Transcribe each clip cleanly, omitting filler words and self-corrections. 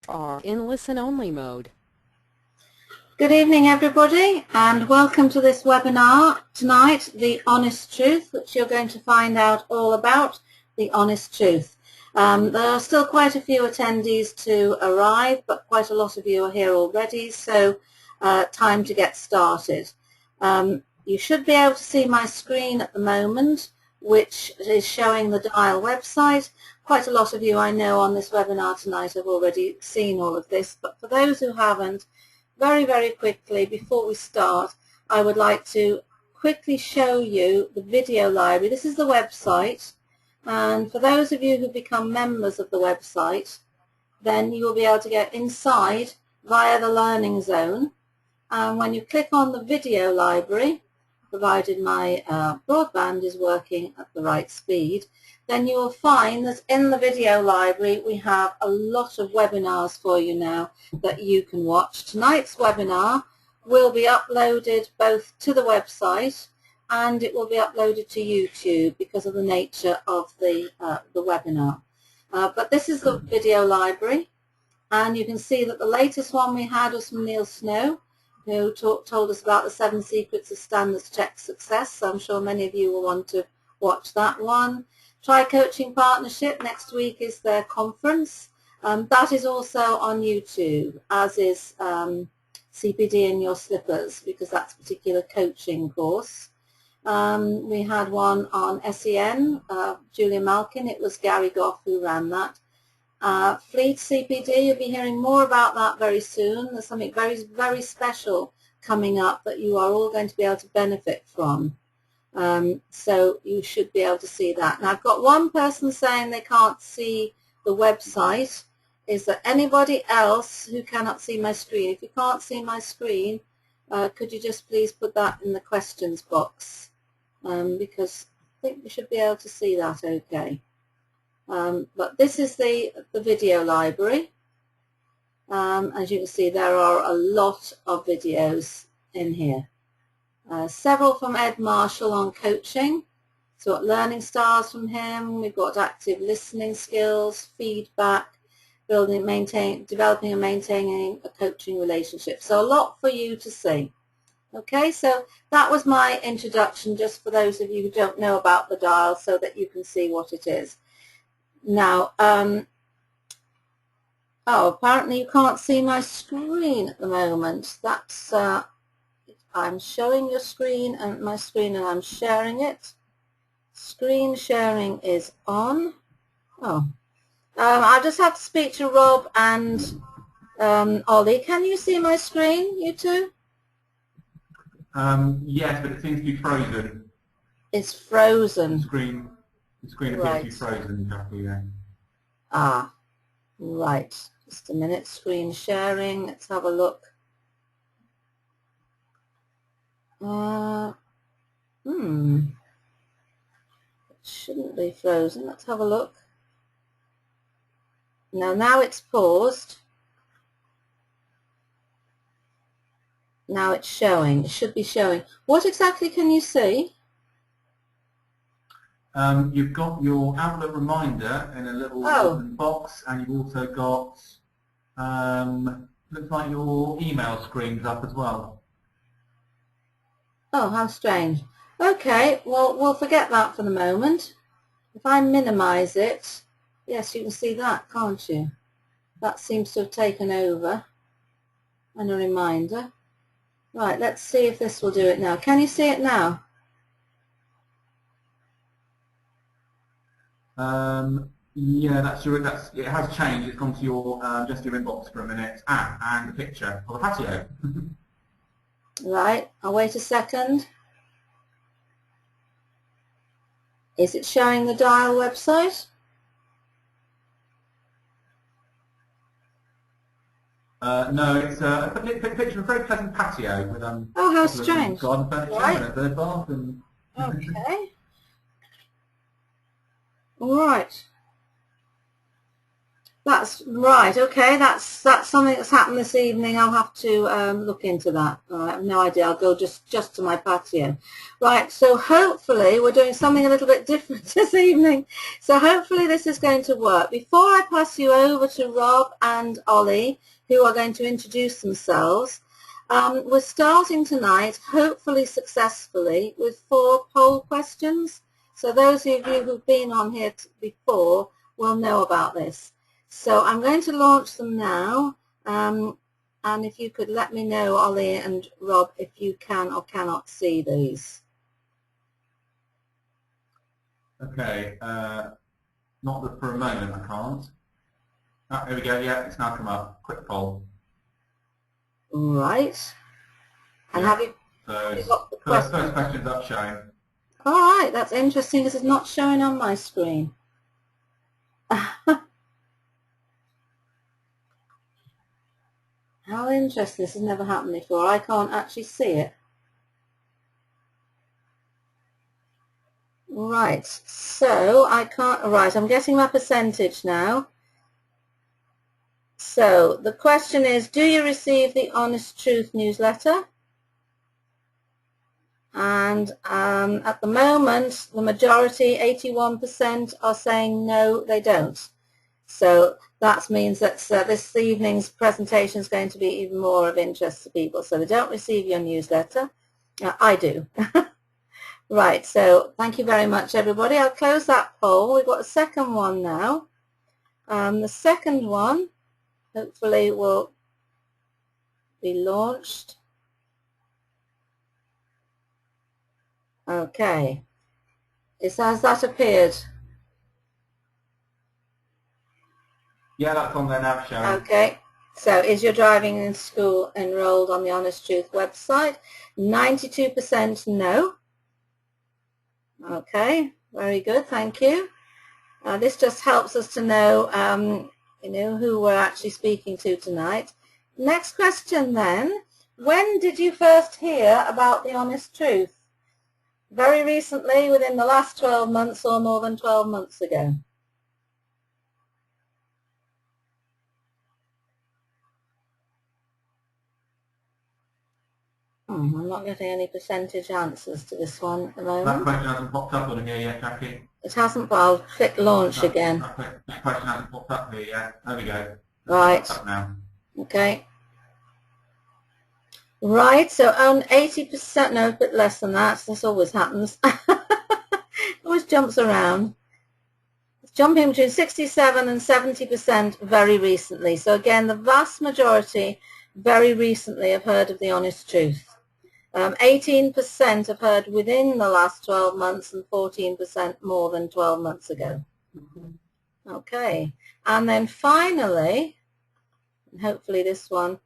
are in listen-only mode. Good evening, everybody, and welcome to this webinar tonight, The Honest Truth, which you're going to find out all about, the honest truth. There are still quite a few attendees to arrive, but quite a lot of you are here already, so time to get started. You should be able to see my screen at the moment, which is showing the Dial website. Quite a lot of you I know on this webinar tonight have already seen all of this, but for those who haven't, very, very quickly, before we start, I would like to quickly show you the video library. This is the website, and for those of you who become members of the website, then you will be able to get inside via the Learning Zone. And when you click on the video library, provided my broadband is working at the right speed, then you will find that in the video library we have a lot of webinars for you now that you can watch. Tonight's webinar will be uploaded both to the website and it will be uploaded to YouTube because of the nature of the webinar. But this is the video library, and you can see that the latest one we had was from Neil Snow, who told us about the 7 secrets of standards check success. So I'm sure many of you will want to watch that one. Try Coaching Partnership, next week is their conference. That is also on YouTube, as is CPD in Your Slippers, because that's a particular coaching course. We had one on SEN, Julia Malkin. It was Gary Goff who ran that. Fleet CPD, you'll be hearing more about that very soon. There's something very, very special coming up that you are all going to be able to benefit from. So you should be able to see that. Now, I've got one person saying they can't see the website. Is there anybody else who cannot see my screen? If you can't see my screen, could you just please put that in the questions box? Because I think we should be able to see that okay. But this is the video library. As you can see, there are a lot of videos in here. Several from Ed Marshall on coaching. So we've got learning styles from him. We've got active listening skills, feedback, developing and maintaining a coaching relationship. So a lot for you to see. Okay, so that was my introduction, just for those of you who don't know about the Dial, so that you can see what it is. Now, apparently you can't see my screen at the moment. That's, I'm showing your screen and my screen and I'm sharing it. Screen sharing is on. I just have to speak to Rob and Ollie. Can you see my screen, you two? Yes, but it seems to be frozen. It's frozen. The screen appears to be frozen, exactly, yeah. Ah, right. Just a minute. Screen sharing. Let's have a look. It shouldn't be frozen. Let's have a look. Now it's paused. Now it's showing. It should be showing. What exactly can you see? You've got your Outlook reminder in a little open box, and you've also got, looks like your email screen's up as well. Oh, how strange. Okay, well, we'll forget that for the moment. If I minimize it, yes, you can see that, can't you? That seems to have taken over. And a reminder. Right, let's see if this will do it now. Can you see it now? Yeah, it has changed. It's gone to your just your inbox for a minute. And the picture of the patio. Right, I'll wait a second. Is it showing the Dial website? No, it's a picture of a very pleasant patio with oh, how strange. Garden furniture and a bird bath and. Okay. All right. That's right. Okay, that's something that's happened this evening. I'll have to look into that. I have no idea. I'll go just to my patio. Right. So hopefully we're doing something a little bit different this evening. So hopefully this is going to work. Before I pass you over to Rob and Ollie, who are going to introduce themselves, we're starting tonight, hopefully successfully, with 4 poll questions. So those of you who've been on here before will know about this. So I'm going to launch them now, and if you could let me know, Ollie and Rob, if you can or cannot see these. Okay, not for a moment, I can't. Oh, here we go, yeah, it's now come up. Quick poll. Right. And Yeah. have you got the First question's up showing. All right, that's interesting. This is not showing on my screen. How interesting. This has never happened before. I can't actually see it. Right, so I can't, right, I'm getting my percentage now. So the question is, do you receive the Honest Truth newsletter? And at the moment, the majority, 81%, are saying no, they don't. So that means that this evening's presentation is going to be even more of interest to people. So they don't receive your newsletter. I do. Right, so thank you very much, everybody. I'll close that poll. We've got a second one now. The second one, hopefully, will be launched. Okay. Has that appeared? Yeah, that's on there now showing. Okay. So is your driving in school enrolled on the Honest Truth website? 92% no. Okay, very good, thank you. This just helps us to know, who we're actually speaking to tonight. Next question then, when did you first hear about the Honest Truth? Very recently, within the last 12 months or more than 12 months ago? I'm not getting any percentage answers to this one at the moment. That question hasn't popped up on here yet, Jackie. It hasn't, but I'll click launch again. That question hasn't popped up here yet. There we go. Right. It's up now. Okay. Right, so on 80%, no, a bit less than that. This always happens. Always jumps around. It's jumping between 67 and 70% very recently. So again, the vast majority very recently have heard of the Honest Truth. 18% have heard within the last 12 months and 14% more than 12 months ago. Okay, and then finally, hopefully this one,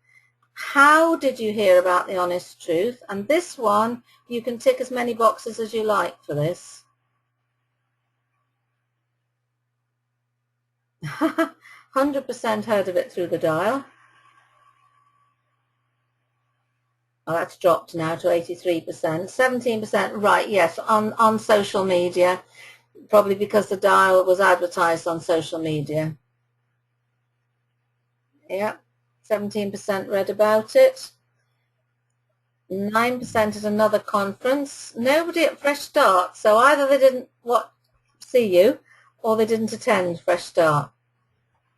how did you hear about the Honest Truth? And this one, you can tick as many boxes as you like for this. 100% heard of it through the dial. Oh, that's dropped now to 83%. 17%, right, yes, on social media, probably because the dial was advertised on social media. Yeah, 17% read about it. 9% at another conference. Nobody at Fresh Start, so either they didn't see you or they didn't attend Fresh Start.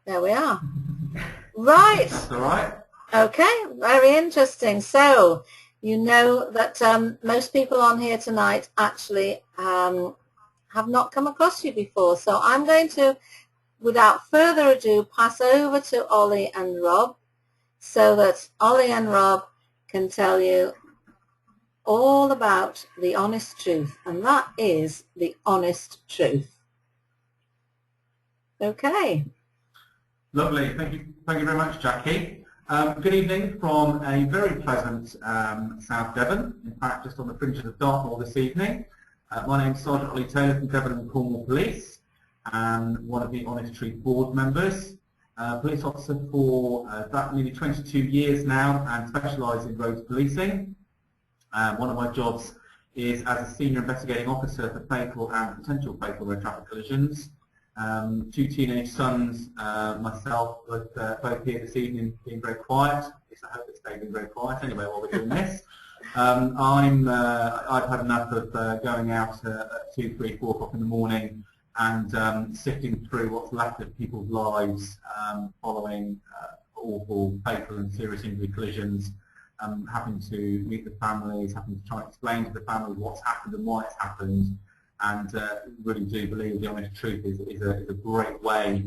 There we are. Right. That's all right. Okay, very interesting. So, you know that most people on here tonight actually have not come across you before. So I'm going to, without further ado, pass over to Ollie and Rob so that Ollie and Rob can tell you all about the Honest Truth. And that is the Honest Truth. Okay. Lovely. Thank you very much, Jackie. Good evening from a very pleasant South Devon, in fact just on the fringes of Dartmoor this evening. My name is Sergeant Ollie Taylor from Devon and Cornwall Police, and one of the Honest Truth board members. Police officer for about nearly 22 years now and specialise in roads policing. One of my jobs is as a senior investigating officer for fatal and potential fatal road traffic collisions. Two teenage sons, myself, both here this evening being very quiet. At least I hope it's being very quiet anyway while we're doing this. I've had enough of going out at 2, 3, 4 o'clock in the morning and sifting through what's left of people's lives following awful, fatal and serious injury collisions, having to meet the families, having to try and explain to the families what's happened and why it's happened, and really do believe the honest truth is a great way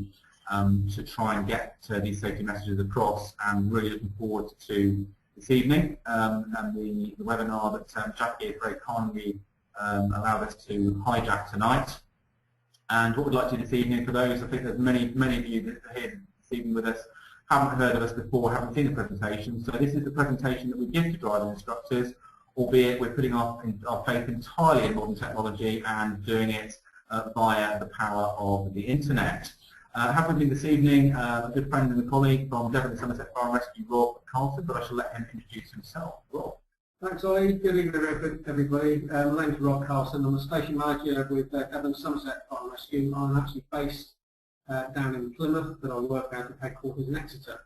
to try and get these safety messages across, and really looking forward to this evening and the webinar that Jackie has very kindly allowed us to hijack tonight. And what we'd like to do this evening, for those, I think there's many of you that are here this evening with us, haven't heard of us before, haven't seen the presentation. So this is the presentation that we give to driving instructors, albeit we're putting our faith entirely in modern technology and doing it via the power of the internet. Have with me this evening a good friend and a colleague from Devon and Somerset Fire and Rescue, Rob Carlton, but I shall let him introduce himself. Rob. Thanks, Ollie. Good evening, everybody. My name is Rob Carlson. I'm a station manager with Devon Somerset Fire and Rescue. I'm actually based down in Plymouth, but I work out of headquarters in Exeter.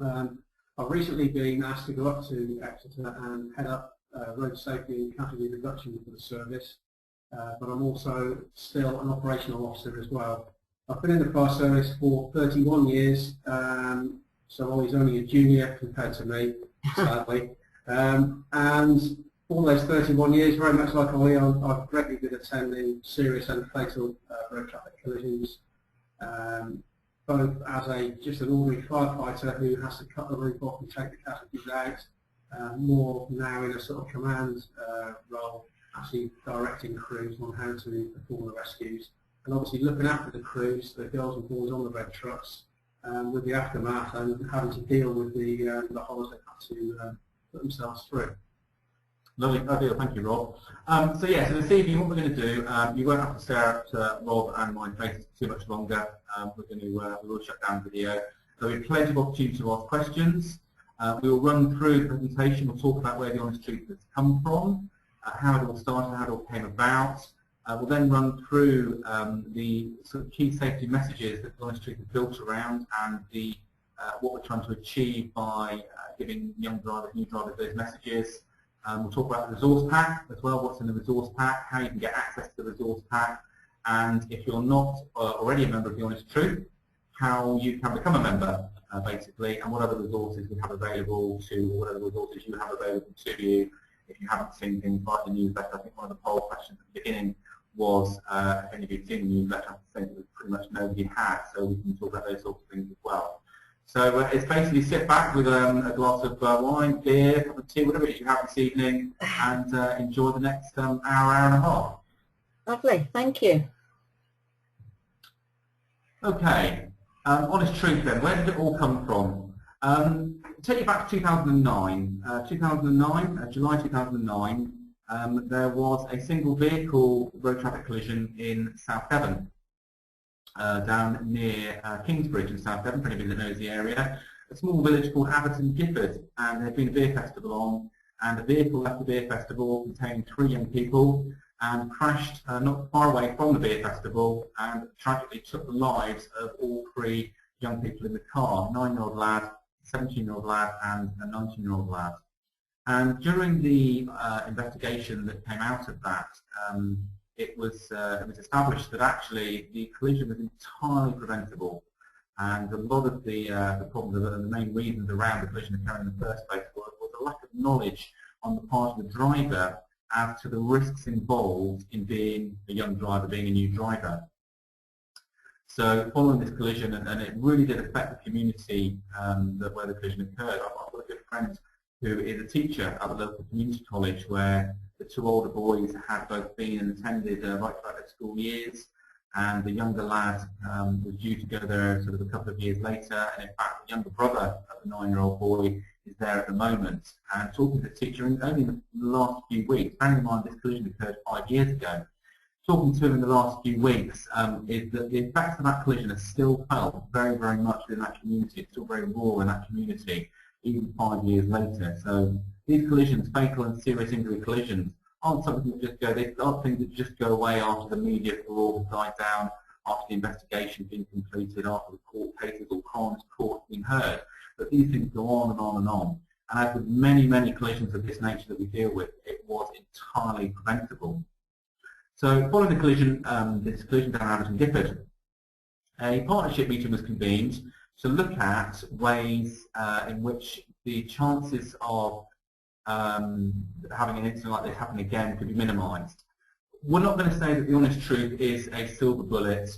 I've recently been asked to go up to Exeter and head up road safety and casualty reduction for the service, but I'm also still an operational officer as well. I've been in the fire service for 31 years, so Ollie's only a junior compared to me, sadly. And all those 31 years, very much like Ollie, I've regularly been attending serious and fatal road traffic collisions, both as just an ordinary firefighter who has to cut the roof off and take the casualties out, more now in a sort of command role, actually directing crews on how to perform the rescues, and obviously looking after the crews, the girls and boys on the red trucks, with the aftermath and having to deal with the horrors they've had to put themselves through. Lovely, ideal. Thank you, Rob. So this evening what we're going to do, you won't have to stare at Rob and my faces too much longer. We're going to we will shut down the video. There'll be plenty of opportunity to ask questions. We will run through the presentation. We'll talk about where the honest truth has come from, how it all started, how it all came about. We'll then run through the sort of key safety messages that the honest truth is built around, and the what we're trying to achieve by giving young drivers, new drivers, those messages. We'll talk about the resource pack as well, what's in the resource pack, how you can get access to the resource pack, and if you're not already a member of the Honest Truth, how you can become a member, basically, and what other resources we have available to, or what other resources you have available to you. If you haven't seen things like the newsletter, I think one of the poll questions at the beginning was if any of you have seen the newsletter. I think that pretty much nobody had, so we can talk about those sorts of things as well. So it's basically sit back with a glass of wine, beer, cup of tea, whatever it is you have this evening, and enjoy the next hour and a half. Lovely, thank you. Okay, honest truth then, where did it all come from? Take you back to 2009. 2009, July 2009, there was a single vehicle road traffic collision in South Devon. Down near Kingsbridge in South Devon, for anybody that knows the area, a small village called Atherton Gifford, and there had been a beer festival on, and a vehicle left the beer festival containing 3 young people and crashed not far away from the beer festival, and tragically took the lives of all 3 young people in the car, a 9-year-old lad, a 17-year-old lad and a 19-year-old lad. And during the investigation that came out of that, it was established that actually the collision was entirely preventable, and a lot of the problems and the main reasons around the collision occurring in the first place was a lack of knowledge on the part of the driver as to the risks involved in being a young driver, being a new driver. So following this collision, and it really did affect the community where the collision occurred. I've got a good friend who is a teacher at the local community college where the 2 older boys had both been and attended right throughout their school years, and the younger lad was due to go there sort of a couple of years later, and in fact the younger brother of the 9-year-old boy is there at the moment. And talking to the teacher only in the last few weeks, bearing in mind this collision occurred 5 years ago, talking to him in the last few weeks is that the effects of that collision are still felt very, very much within that community. It's still very raw in that community, even 5 years later. So these collisions, fatal and serious injury collisions, aren't something that just go, they aren't things that just go away after the media furore died down, after the investigation being completed, after the court cases or crimes court being heard. But these things go on and on and on. And as with many, many collisions of this nature that we deal with, it was entirely preventable. So following the collision, this collision down Abington Gifford, a partnership meeting was convened to look at ways in which the chances of having an incident like this happen again could be minimised. We're not going to say that the honest truth is a silver bullet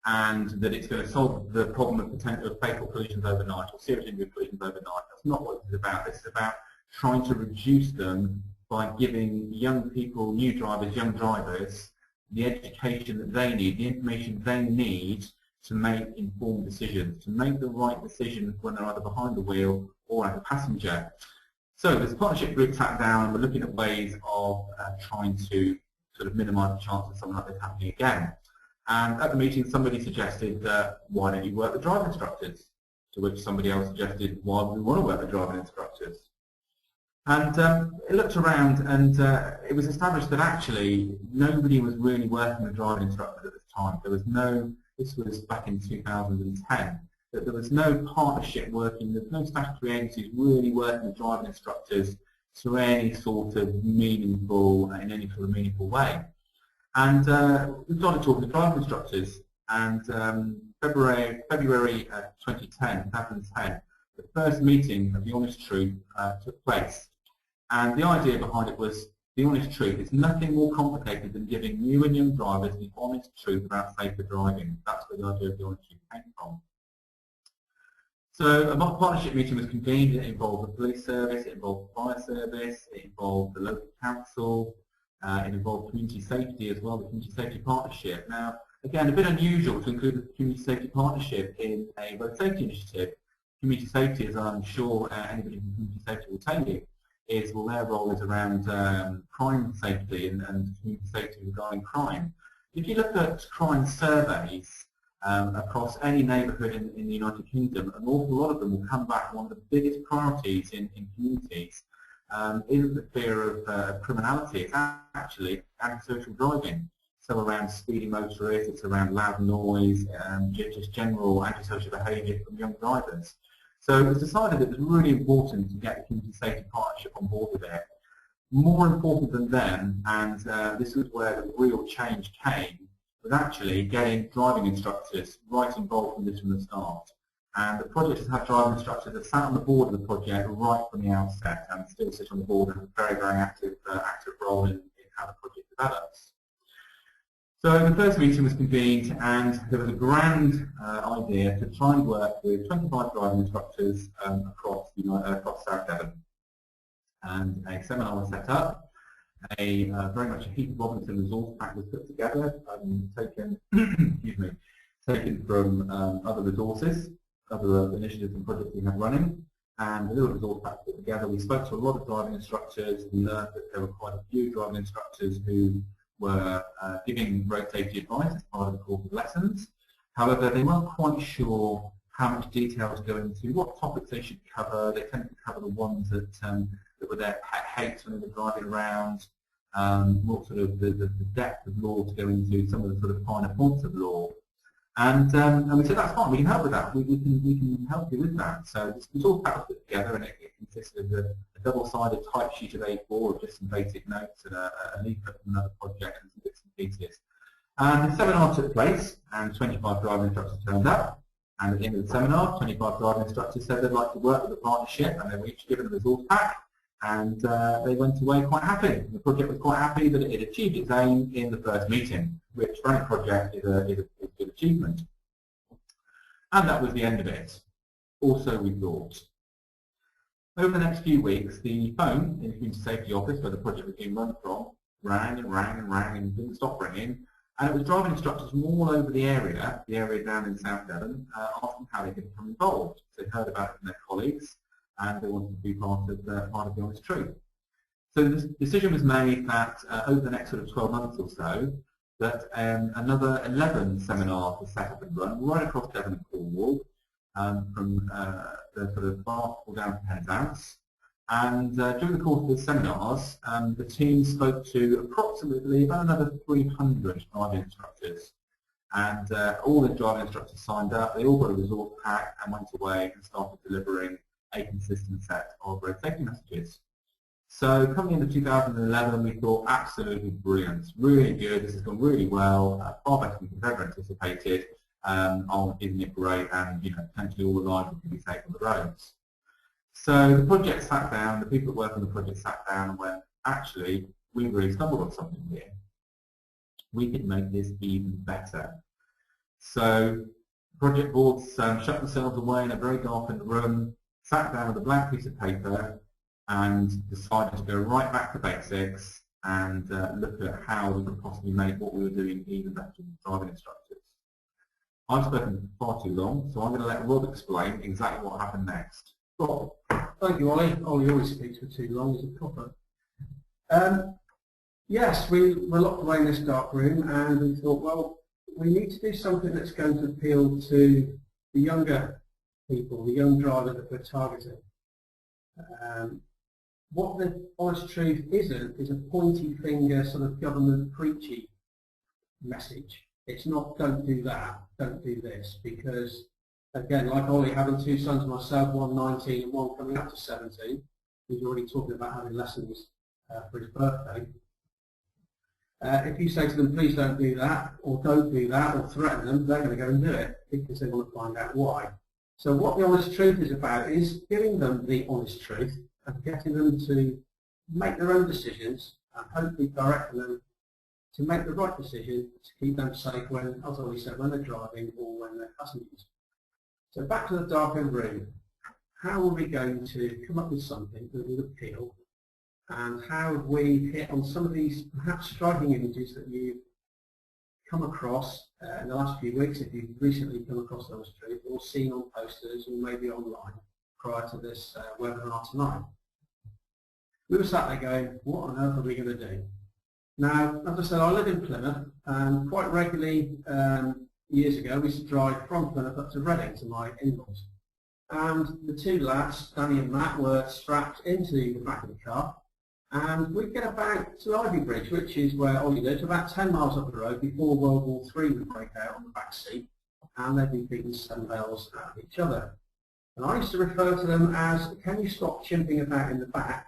and that it's going to solve the problem of fatal collisions overnight or serious injury collisions overnight. That's not what this is about. This is about trying to reduce them by giving young people, new drivers, young drivers, the education that they need, the information they need to make informed decisions, to make the right decision when they're either behind the wheel or as a passenger. So this partnership group sat down and we're looking at ways of trying to sort of minimise the chance of something like this happening again. And at the meeting somebody suggested that why don't you work with driving instructors? To which somebody else suggested why would we want to work with driving instructors? And it looked around and it was established that actually nobody was really working with driving instructors at this time. There was no, this was back in 2010, that there was no partnership working, there's no statutory agencies really working with driving instructors to any sort of meaningful, in any sort of meaningful way. And we started talking to driving instructors, and February 2010, the first meeting of the Honest Truth took place. And the idea behind it was the honest truth. It's nothing more complicated than giving new and young drivers the honest truth about safer driving. That's where the idea of the honest truth came from. So a partnership meeting was convened. It involved the police service, it involved the fire service, it involved the local council, it involved community safety as well, the community safety partnership. Now, again, a bit unusual to include the community safety partnership in a road safety initiative. Community safety, as I'm sure anybody from community safety will tell you, is, well, their role is around crime safety and community safety regarding crime. If you look at crime surveys across any neighbourhood in the United Kingdom, an awful lot of them will come back. One of the biggest priorities in communities isn't the fear of criminality, it's actually antisocial driving. So around speeding motorists, it's around loud noise, just general antisocial behaviour from young drivers. So it was decided it was really important to get the community safety partnership on board with it. More important than them, and this was where the real change came, was actually getting driving instructors right involved in this from the start. And the project has had driving instructors that sat on the board of the project right from the outset and still sit on the board and have a very, very active role in how the project develops. So the first meeting was convened and there was a grand idea to try and work with 25 driving instructors across South Devon. And a seminar was set up. Very much a Heath Robinson resource pack was put together, taken, taken from other resources, other initiatives and projects we have running. And a little resource pack put together. We spoke to a lot of driving instructors. We learned that there were quite a few driving instructors who were giving road safety advice as part of the course of lessons. However, they weren't quite sure how much detail to go into, what topics they should cover. They tended to cover the ones that were their pet hates when they were driving around, what sort of the depth of law to go into, some of the sort of finer points of law. And we said, that's fine, we can help with that. We can help you with that. So this was all put together, and it consisted of a double-sided type sheet of A4 of just some basic notes and a leaflet from another project and some bits and pieces. And the seminar took place, and 25 driving instructors turned up. And at the end of the seminar, 25 driving instructors said they'd like to work with the partnership, and they were each given a resource pack. And they went away quite happy. The project was quite happy that it achieved its aim in the first meeting, which for any project is a good achievement. And that was the end of it. Also, we thought. Over the next few weeks, the phone in the Community Safety Office, where the project was being run from, rang and rang and rang and didn't stop ringing. And it was driving instructors from all over the area down in South Devon, asking how they could become involved. So they heard about it from their colleagues, and they wanted to be part of the Honest Truth. So the decision was made that over the next sort of 12 months or so, that another 11 seminars were set up and run right across Devon and Cornwall, from the sort of Bath down to Penzance. And during the course of the seminars, the team spoke to approximately about another 300 driving instructors. And all the driving instructors signed up, they all got a resource pack and went away and started delivering a consistent set of road safety messages. So coming into 2011, we thought absolutely brilliant, really good, this has gone really well, far better than we've ever anticipated. Isn't it great? And potentially all the lives can be safe on the roads. So the project sat down, the people that work on the project sat down and went, actually, we've really stumbled on something here. We could make this even better. So project boards shut themselves away in a very darkened room, sat down with a blank piece of paper and decided to go right back to basics and look at how we could possibly make what we were doing even better with driving instructors. I've spoken far too long, so I'm going to let Rob explain exactly what happened next. Rob. Thank you, Ollie. Ollie always speaks for too long as a copper. Yes, we were locked away in this dark room and we thought, well, we need to do something that's going to appeal to the younger people, the young driver that we're targeting. What the honest truth isn't is a pointy finger sort of government preachy message. It's not don't do that, don't do this, because again, like Ollie, having two sons myself, one 19 and one coming up to 17, who's already talking about having lessons for his birthday. If you say to them, please don't do that, or don't do that, or threaten them, they're going to go and do it because they want to find out why. So what the honest truth is about is giving them the honest truth and getting them to make their own decisions and hopefully directing them to make the right decision to keep them safe when, as Ollie said, when they're driving or when they're passengers. So back to the darkened room. How are we going to come up with something that would appeal, and how have we hit on some of these perhaps striking images that you've come across in the last few weeks, if you've recently come across those truth, or seen on posters or maybe online prior to this webinar tonight. We were sat there going, what on earth are we going to do? Now, as I said, I live in Plymouth, and quite regularly years ago we used to drive from Plymouth up to Reading to my in-laws. And the two lads, Danny and Matt, were strapped into the back of the car, and we'd get about to Ivy Bridge, which is where Ollie lives, about 10 miles up the road before World War III would break out on the back seat, and they'd be beating seven bells at each other. And I used to refer to them as, can you stop chimping about in the back,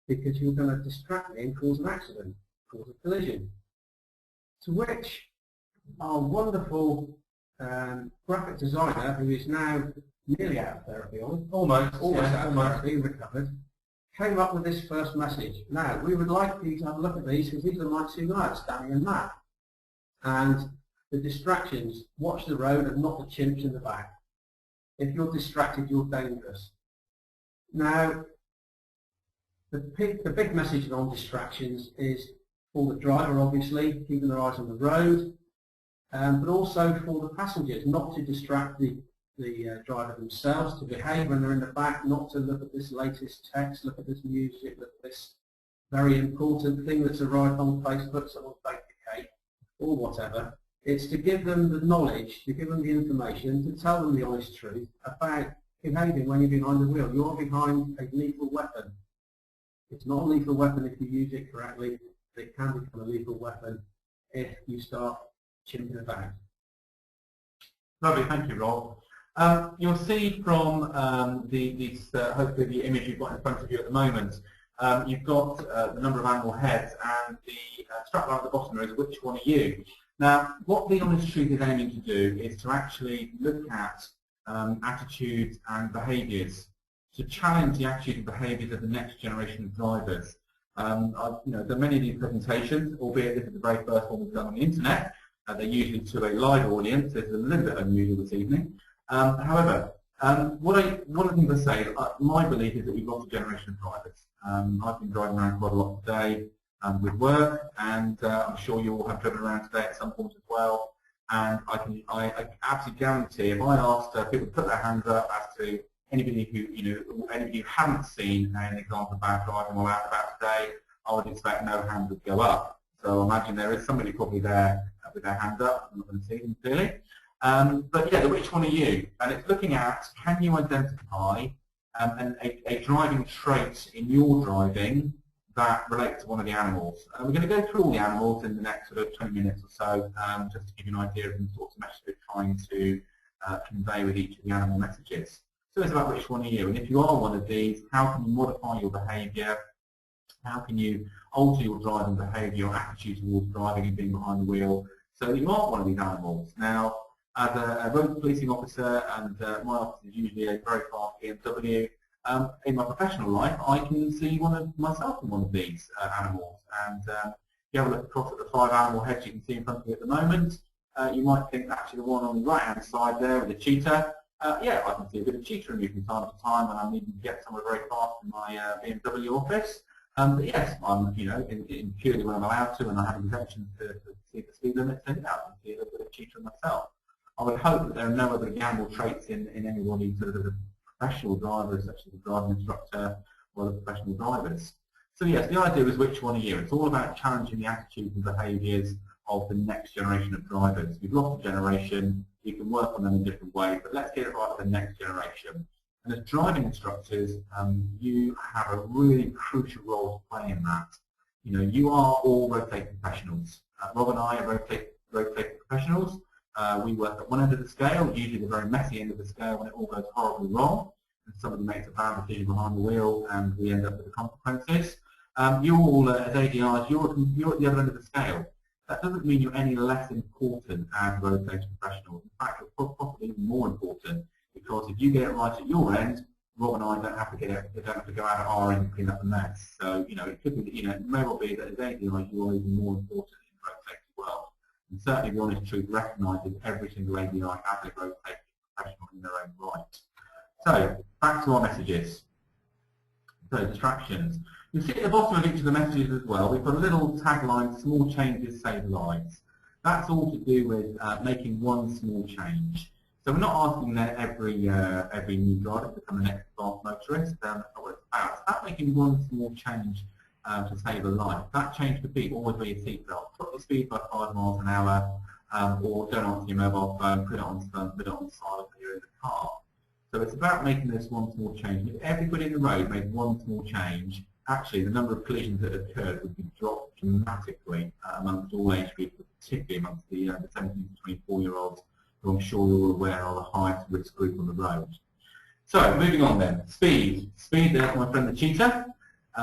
because you're going to distract me and cause an accident, cause a collision. To which our wonderful graphic designer, who is now nearly out of therapy, almost being recovered, came up with this first message. Now, we would like you to have a look at these, because these are my two lads, Danny and Matt. And the distractions, watch the road and not the chimps in the back. If you're distracted, you're dangerous. Now, the big message on distractions is for the driver, obviously, keeping their eyes on the road, but also for the passengers, not to distract the driver themselves, to behave when they're in the back, not to look at this latest text, look at this music, look at this very important thing that's arrived on Facebook, someone baked the cake, or whatever. It's to give them the knowledge, to give them the information, to tell them the honest truth about behaving when you're behind the wheel. You're behind a lethal weapon. It's not a lethal weapon if you use it correctly. It can become a lethal weapon if you start chimping about. Lovely, thank you, Rob. You'll see from hopefully the image you've got in front of you at the moment, you've got the number of animal heads, and the strapline at the bottom is which one are you. Now, what the honest truth is aiming to do is to actually look at attitudes and behaviours, to challenge the attitude and behaviours of the next generation of drivers. There are many of these presentations, albeit this is the very first one we've done on the internet. They're usually to a live audience. This is a little bit unusual this evening. However, one of the things I say, my belief is that we've lost a generation of drivers. I've been driving around quite a lot today with work, and I'm sure you all have driven around today at some point as well. And I absolutely guarantee, if I asked people to put their hands up as to anybody who hadn't seen an example of bad driving while out and about today, I would expect no hand would go up. So I imagine there is somebody probably there with their hand up. I'm not going to see them clearly. But yeah, which one are you? And it's looking at, can you identify a driving trait in your driving that relate to one of the animals. We're going to go through all the animals in the next sort of 20 minutes or so, just to give you an idea of the sorts of messages we're trying to convey with each of the animal messages. So it's about which one are you, and if you are one of these, how can you modify your behaviour? How can you alter your driving behaviour, your attitude towards driving and being behind the wheel, so that you aren't one of these animals? Now, as a road policing officer, and my office is usually a very fast BMW, in my professional life, I can see myself in one of these animals. And if you have a look across at the 5 animal heads you can see in front of you at the moment, you might think actually the one on the right-hand side there with the cheetah, yeah, I can see a bit of cheetah in me from time to time when I'm needing to get somewhere very fast in my BMW office. But yes, I'm, in purely when I'm allowed to, and I have exemptions to see the speed limits, and yeah, I can see a little bit of cheetah myself. I would hope that there are no other gamble traits in anybody sort of the professional drivers, such as the driving instructor or the professional drivers. So yes, the idea is which one are you? It's all about challenging the attitudes and behaviours of the next generation of drivers. We've lost a generation, we can work on them in different ways, but let's get it right for the next generation. And as driving instructors, you have a really crucial role to play in that. You are all road safety professionals. Rob and I are road safety professionals. We work at one end of the scale, usually the very messy end of the scale when it all goes horribly wrong, and somebody makes a bad decision behind the wheel and we end up with the consequences. You all, as ADRs, you're at the other end of the scale. That doesn't mean you're any less important as road safety professionals. In fact, you're possibly even more important, because if you get it right at your end, Rob and I don't have to go out at our end and clean up the mess. So, it could be that, it may well be that as ADRs you are even more important in the road safety world. And certainly the honest truth recognises every single ADI as a road safety professional in their own right. So, back to our messages. So, distractions. You see at the bottom of each of the messages as well, we've got a little tagline, small changes save lives. That's all to do with making one small change. So we're not asking that every new driver to become the next advanced motorist. That's not what it's about. It's about making one small change to save a life. That change could be always wear your seatbelt, drop your speed by 5 miles an hour, or don't answer your mobile phone, put it on silent when you're in the car. So it's about making this one small change. If everybody in the road made one small change, actually the number of collisions that occurred would be dropped dramatically amongst all age groups, particularly amongst the 17 to 24-year-olds, who I'm sure you're aware are the highest risk group on the road. So moving on then, speed. Speed, there's my friend the cheetah.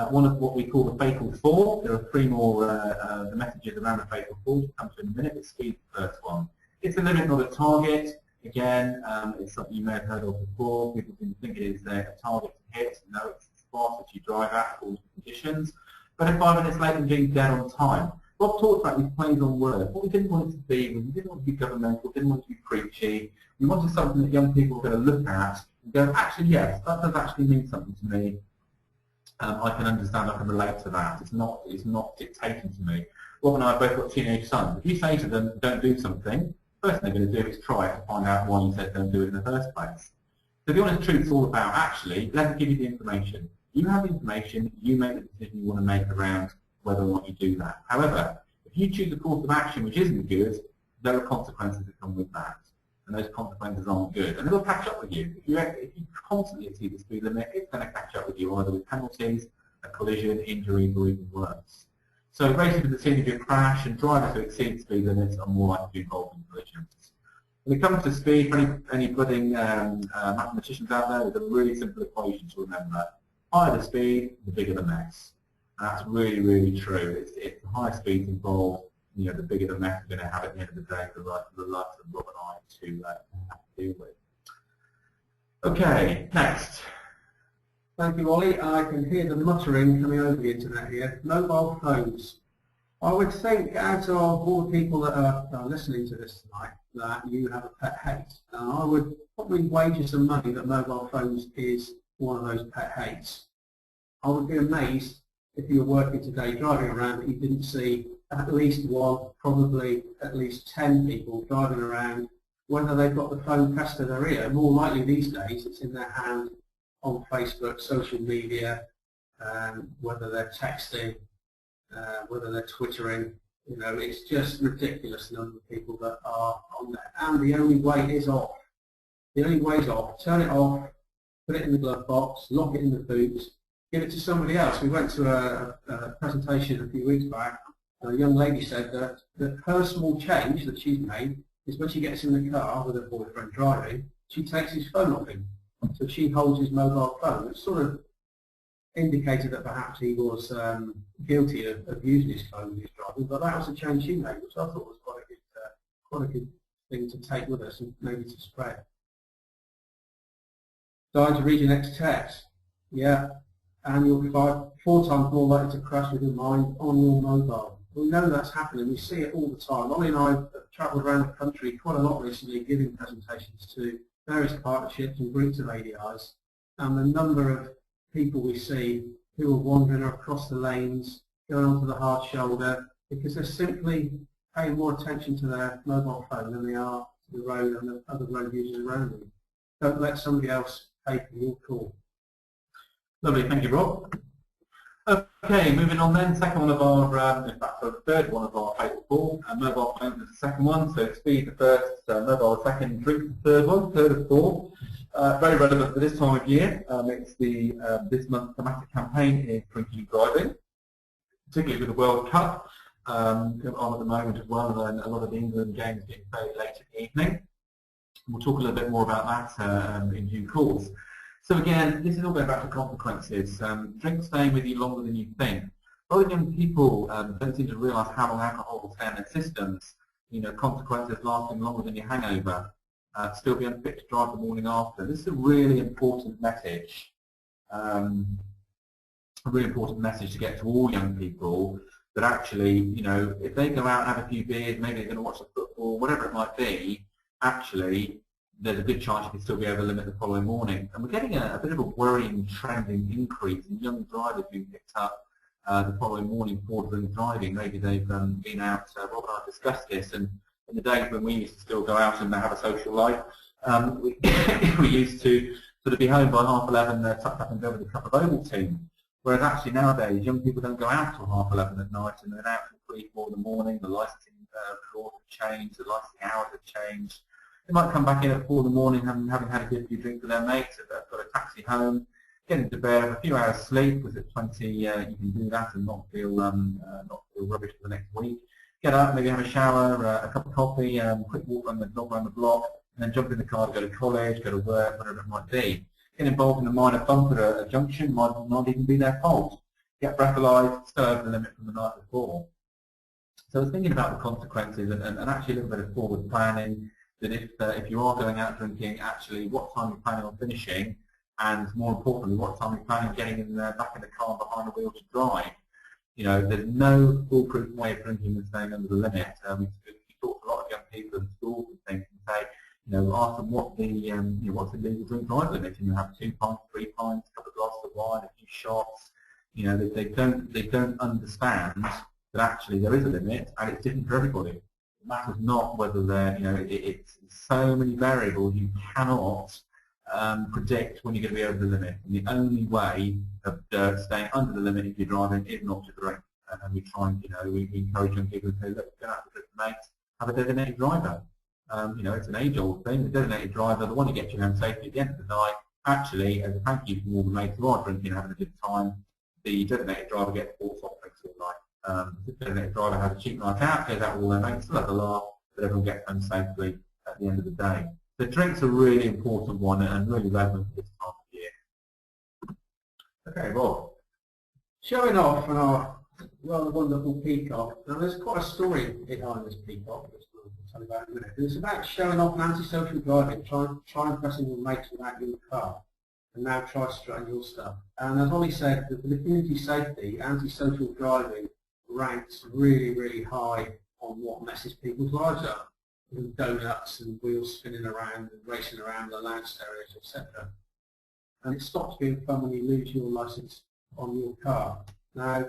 One of what we call the fatal 4. There are 3 more the messages around the fatal 4 to come to in a minute, but speed the first one. It's a limit, not a target. Again, it's something you may have heard of before. People think it is a target to hit. No, it's as fast as you drive at all conditions. But if 5 minutes late and being dead on time. Rob talked about these plays on words. What we didn't want it to be was we didn't want it to be governmental, didn't want it to be preachy. We wanted something that young people were going to look at and go, actually, yes, that does actually mean something to me. I can understand, I can relate to that. It's not dictating to me. Rob and I have both got teenage sons. If you say to them, don't do something, the first thing they're going to do is try it to find out why you said don't do it in the first place. So the honest truth is all about, actually, let me give you the information. You have the information, you make the decision you want to make around whether or not you do that. However, if you choose a course of action which isn't good, there are consequences that come with that. And those consequences aren't good. And it'll catch up with you. If you constantly exceed the speed limit, it's going to catch up with you, either with penalties, a collision, injuries, or even worse. So basically, the scene of your crash, and drivers who exceed speed limits are more likely to be involved in collisions. When it comes to speed, for any budding mathematicians out there, there's a really simple equation to remember. The higher the speed, the bigger the mess. And that's really, really true. It's the higher speeds involved, the bigger the mess we're going to have at the end of the day for the likes of Rob and I to have to deal with. Okay, next. Thank you, Ollie. I can hear the muttering coming over the internet here. Mobile phones. I would think out of all the people that are listening to this tonight that you have a pet hate. And I would probably wager some money that mobile phones is one of those pet hates. I would be amazed if you were working today driving around that you didn't see at least one, probably at least 10 people driving around, whether they've got the phone pressed to their ear. More likely these days it's in their hand on Facebook, social media, whether they're texting, whether they're twittering. It's just ridiculous the number of people that are on there. And the only way is off. The only way is off. Turn it off, put it in the glove box, lock it in the boot, give it to somebody else. We went to a presentation a few weeks back, and a young lady said that her small change that she's made is when she gets in the car with her boyfriend driving, she takes his phone off him. So she holds his mobile phone. It sort of indicated that perhaps he was guilty of using his phone when he was driving, but that was a change she made, which I thought was quite a good thing to take with us and maybe to spread. Died to read your next text. Yeah, and you'll be 4 times more likely to crash with your mind on your mobile. We know that's happening. We see it all the time. Ollie and I have travelled around the country quite a lot recently, giving presentations to various partnerships and groups of ADIs, and the number of people we see who are wandering across the lanes, going onto the hard shoulder, because they're simply paying more attention to their mobile phone than they are to the road and the other road users around them. Don't let somebody else pay for your call. Lovely, thank you, Rob. Okay, moving on then, second one of our, in fact, the third one of our fatal four, mobile phone is the second one, so speed the first, mobile the second, drink the third one, third of four. Very relevant for this time of year. It's the this month's thematic campaign is drinking and driving, particularly with the World Cup on at the moment as well, and a lot of the England games getting played late in the evening. We'll talk a little bit more about that in due course. So again, this is all going back to consequences. Drink staying with you longer than you think. A lot of young people don't seem to realise how long alcohol will stay in their systems. You know, consequences lasting longer than your hangover. Still be unfit to drive the morning after. This is a really important message. A really important message to get to all young people that actually, you know, if they go out and have a few beers, maybe they're going to watch the football, whatever it might be, actually there's a good chance you can still be over the limit the following morning. And we're getting a bit of a worrying trending increase in young drivers being picked up the following morning for drink driving. Maybe they've been out, Rob and I discussed this, and in the days when we used to still go out and have a social life, we used to sort of be home by 11:30, tucked up and go with a cup of Ovaltine. Whereas actually nowadays, young people don't go out till 11:30 at night, and they're out till 3, 4 in the morning. The licensing laws have changed, the licensing hours have changed. They might come back in at 4 in the morning having had a good few drinks with their mates, if they've got a taxi home, get into bed, have a few hours sleep, because at 20 you can do that and not feel rubbish for the next week. Get up, maybe have a shower, a cup of coffee, quick walk around the block, and then jump in the car to go to college, go to work, whatever it might be. Get involved in a minor bump at a junction might not even be their fault. Get breathalyzed, still over the limit from the night before. So I was thinking about the consequences and actually a little bit of forward planning, that if you are going out drinking, actually what time you're planning on finishing, and more importantly, what time you're planning on getting in back in the car behind the wheel to drive. You know, there's no foolproof way of drinking and staying under the limit. We talk to a lot of young people in schools and things and say, you know, ask them what the what's the legal drink drive limit, and you have 2 pints, 3 pints, a couple of glasses of wine, a few shots. You know, they don't understand that actually there is a limit and it's different for everybody. It matters not whether they're, you know, it's so many variables you cannot predict when you're going to be over the limit. And the only way of staying under the limit if you're driving is not to drink. And we try and, you know, we encourage young people to say, look, go out with your mates, have a designated driver. You know, it's an age-old thing. The designated driver, the one who gets you home safely at the end of the night, actually, as a thank you from all the mates who are drinking and having a good time, the designated driver gets bought soft drinks all night. The designated driver has a cheap night out, goes out with all their mates, still has a laugh, but everyone gets home safely at the end of the day. So drinks are a really important one and really relevant for this time of year. Okay, Rob. Showing off on our rather wonderful peacock. Now there's quite a story behind this peacock, which we'll tell you about in a minute. It's about showing off and antisocial driving, try impressing your mates without your car, and now try strutting your stuff. And as Ollie said, for the community safety, antisocial driving ranks really, really high on what messes people's lives up. With donuts and wheels spinning around and racing around the lounge stereos, etc. And it stops being fun when you lose your licence on your car. Now,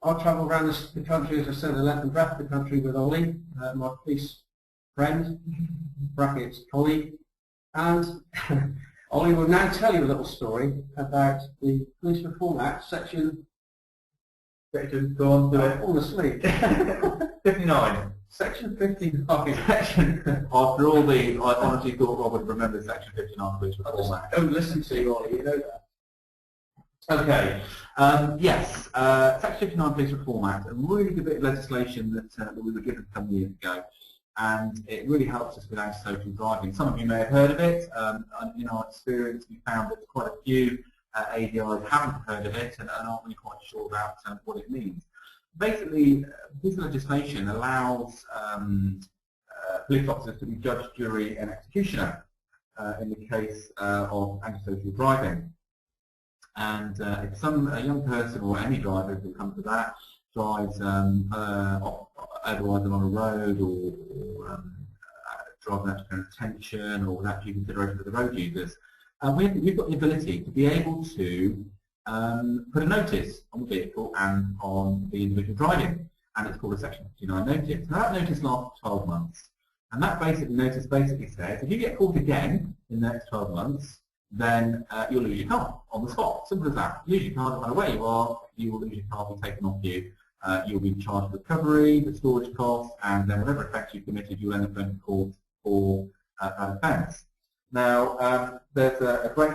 I travel around the country, as I said, the length and breadth of the country with Ollie, my police friend, brackets colleague, and Ollie will now tell you a little story about the Police Reform Act, section... Go on, do it. Fall asleep. 59. Section 59. After all the, I honestly thought Rob would remember Section 59 of Police Reform Act. Don't listen to you, Ollie, you know that. Okay. Yes, Section 59 Police Reform Act, a really good bit of legislation that we were given some years ago, and it really helps us with antisocial driving. Some of you may have heard of it. In our experience, we found that quite a few ADIs haven't heard of it and aren't really quite sure about what it means. Basically, this legislation allows police officers to be judge, jury, and executioner in the case of antisocial driving. And if a young person or any driver who comes to that drives otherwise on a road or driving out of attention or without due consideration for the road users, we've got the ability to be able to put a notice on the vehicle and on the individual driving, and it's called a Section 59 notice. Now that notice lasts 12 months, and that notice basically says if you get caught again in the next 12 months, then you'll lose your car on the spot. Simple as that. Lose your car no matter where you are, you will lose your car, be taken off you. You'll be charged recovery, the storage costs, and then whatever offence you've committed, you'll end up going to court for that offence. Now, there's a great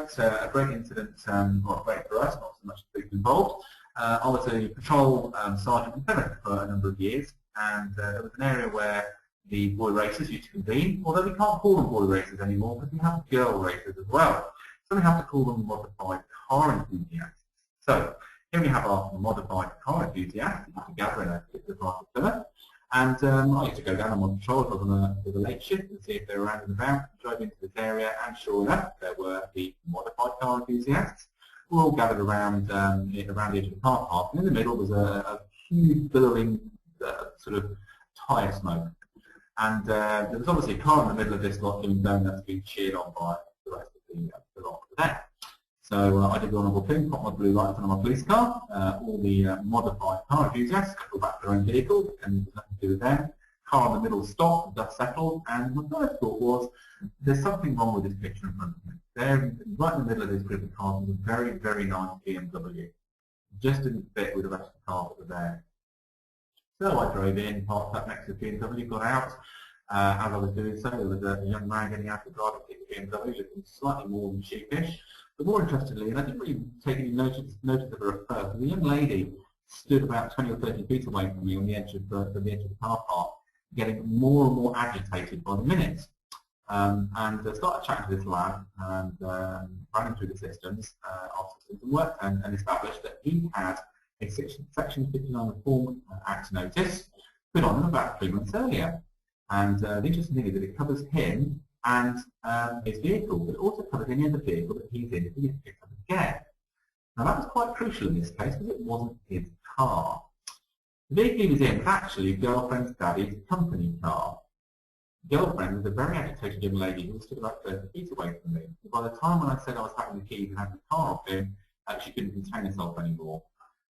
incident, well, great for us, not so much the people involved. I was a patrol sergeant in Plymouth for a number of years, and there was an area where the boy races used to convene, although we can't call them boy races anymore because we have girl races as well. So we have to call them modified car enthusiasts. So here we have our modified car enthusiasts together in a particular part of Plymouth. And I used to go down on my patrol if I was with a late shift and see if they were around and about, drove into this area, and sure enough, there were the modified car enthusiasts. We were all gathered around the edge of the car park, and in the middle was a huge billowing sort of tyre smoke. And there was obviously a car in the middle of this lot doing donuts being cheered on by the rest of the lot there. So I did the honourable thing, put my blue lights on my police car. All the modified car enthusiasts go back to their own vehicle, and there's nothing to do with them. Car in the middle stopped, dust settled, and my first thought was, there's something wrong with this picture in front of me. There, right in the middle of this group of cars, was a very, very nice BMW. Just didn't fit with the rest of the cars that were there. So I drove in, parked up next to the BMW, got out. As I was doing so, there was a young man getting out to drive a BMW, looking slightly more than sheepish. But more interestingly, and I didn't really take any notice of her at first, the young lady stood about 20 or 30 feet away from me on the edge of the car park, getting more and more agitated by the minute. And started chatting to this lad and running through the systems, and worked and established that he had a Section 59 Reform Act notice put on him about 3 months earlier. And the interesting thing is that it covers him and his vehicle, but it also covers any other vehicle that he's in if he gets picked up again. Now that was quite crucial in this case because it wasn't his car. The vehicle he was in was actually girlfriend's daddy's company car. The girlfriend was a very agitated young lady who stood about 30 feet away from me. By the time when I said I was having the keys and having the car off him, she couldn't contain herself anymore.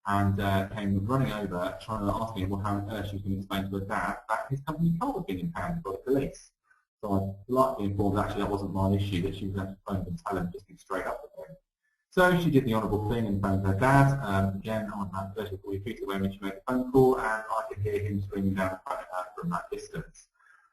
And came running over, trying to ask me how on earth she was going to explain to her dad that his company car was being impounded by the police. So I politely informed actually that wasn't my issue, that she was going to phone and tell him just be straight up with him. So she did the honourable thing and phoned her dad. Again, I was about 30 or 40 feet away when she made the phone call, and I could hear him screaming down in front of her from that distance.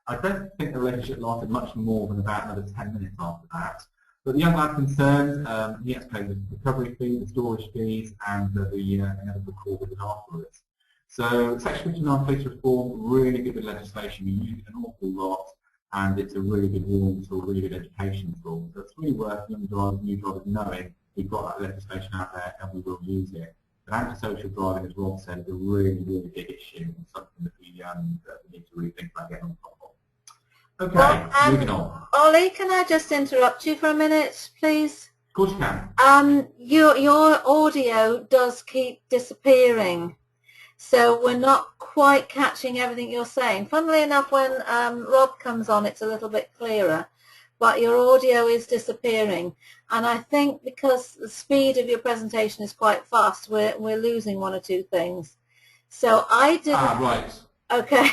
I don't think the relationship lasted much more than about another 10 minutes after that. But the young lad concerned, he had to pay the recovery fee, the storage fees, and the inevitable court with it afterwards. So Section 59 Police Reform, really good legislation. We use it an awful lot, and it's a really good warning tool, really good education tool. So it's really worth young drivers, new drivers knowing we've got that legislation out there and we will use it. But antisocial driving, as Rob said, is a really, really big issue and something that we need to really think about getting on top of. Okay, well, moving on. Ollie, can I just interrupt you for a minute, please? Of course you can. Your audio does keep disappearing, so we're not quite catching everything you're saying. Funnily enough, when Rob comes on, it's a little bit clearer, but your audio is disappearing. And I think because the speed of your presentation is quite fast, we're losing one or two things. So I didn't... right. Okay,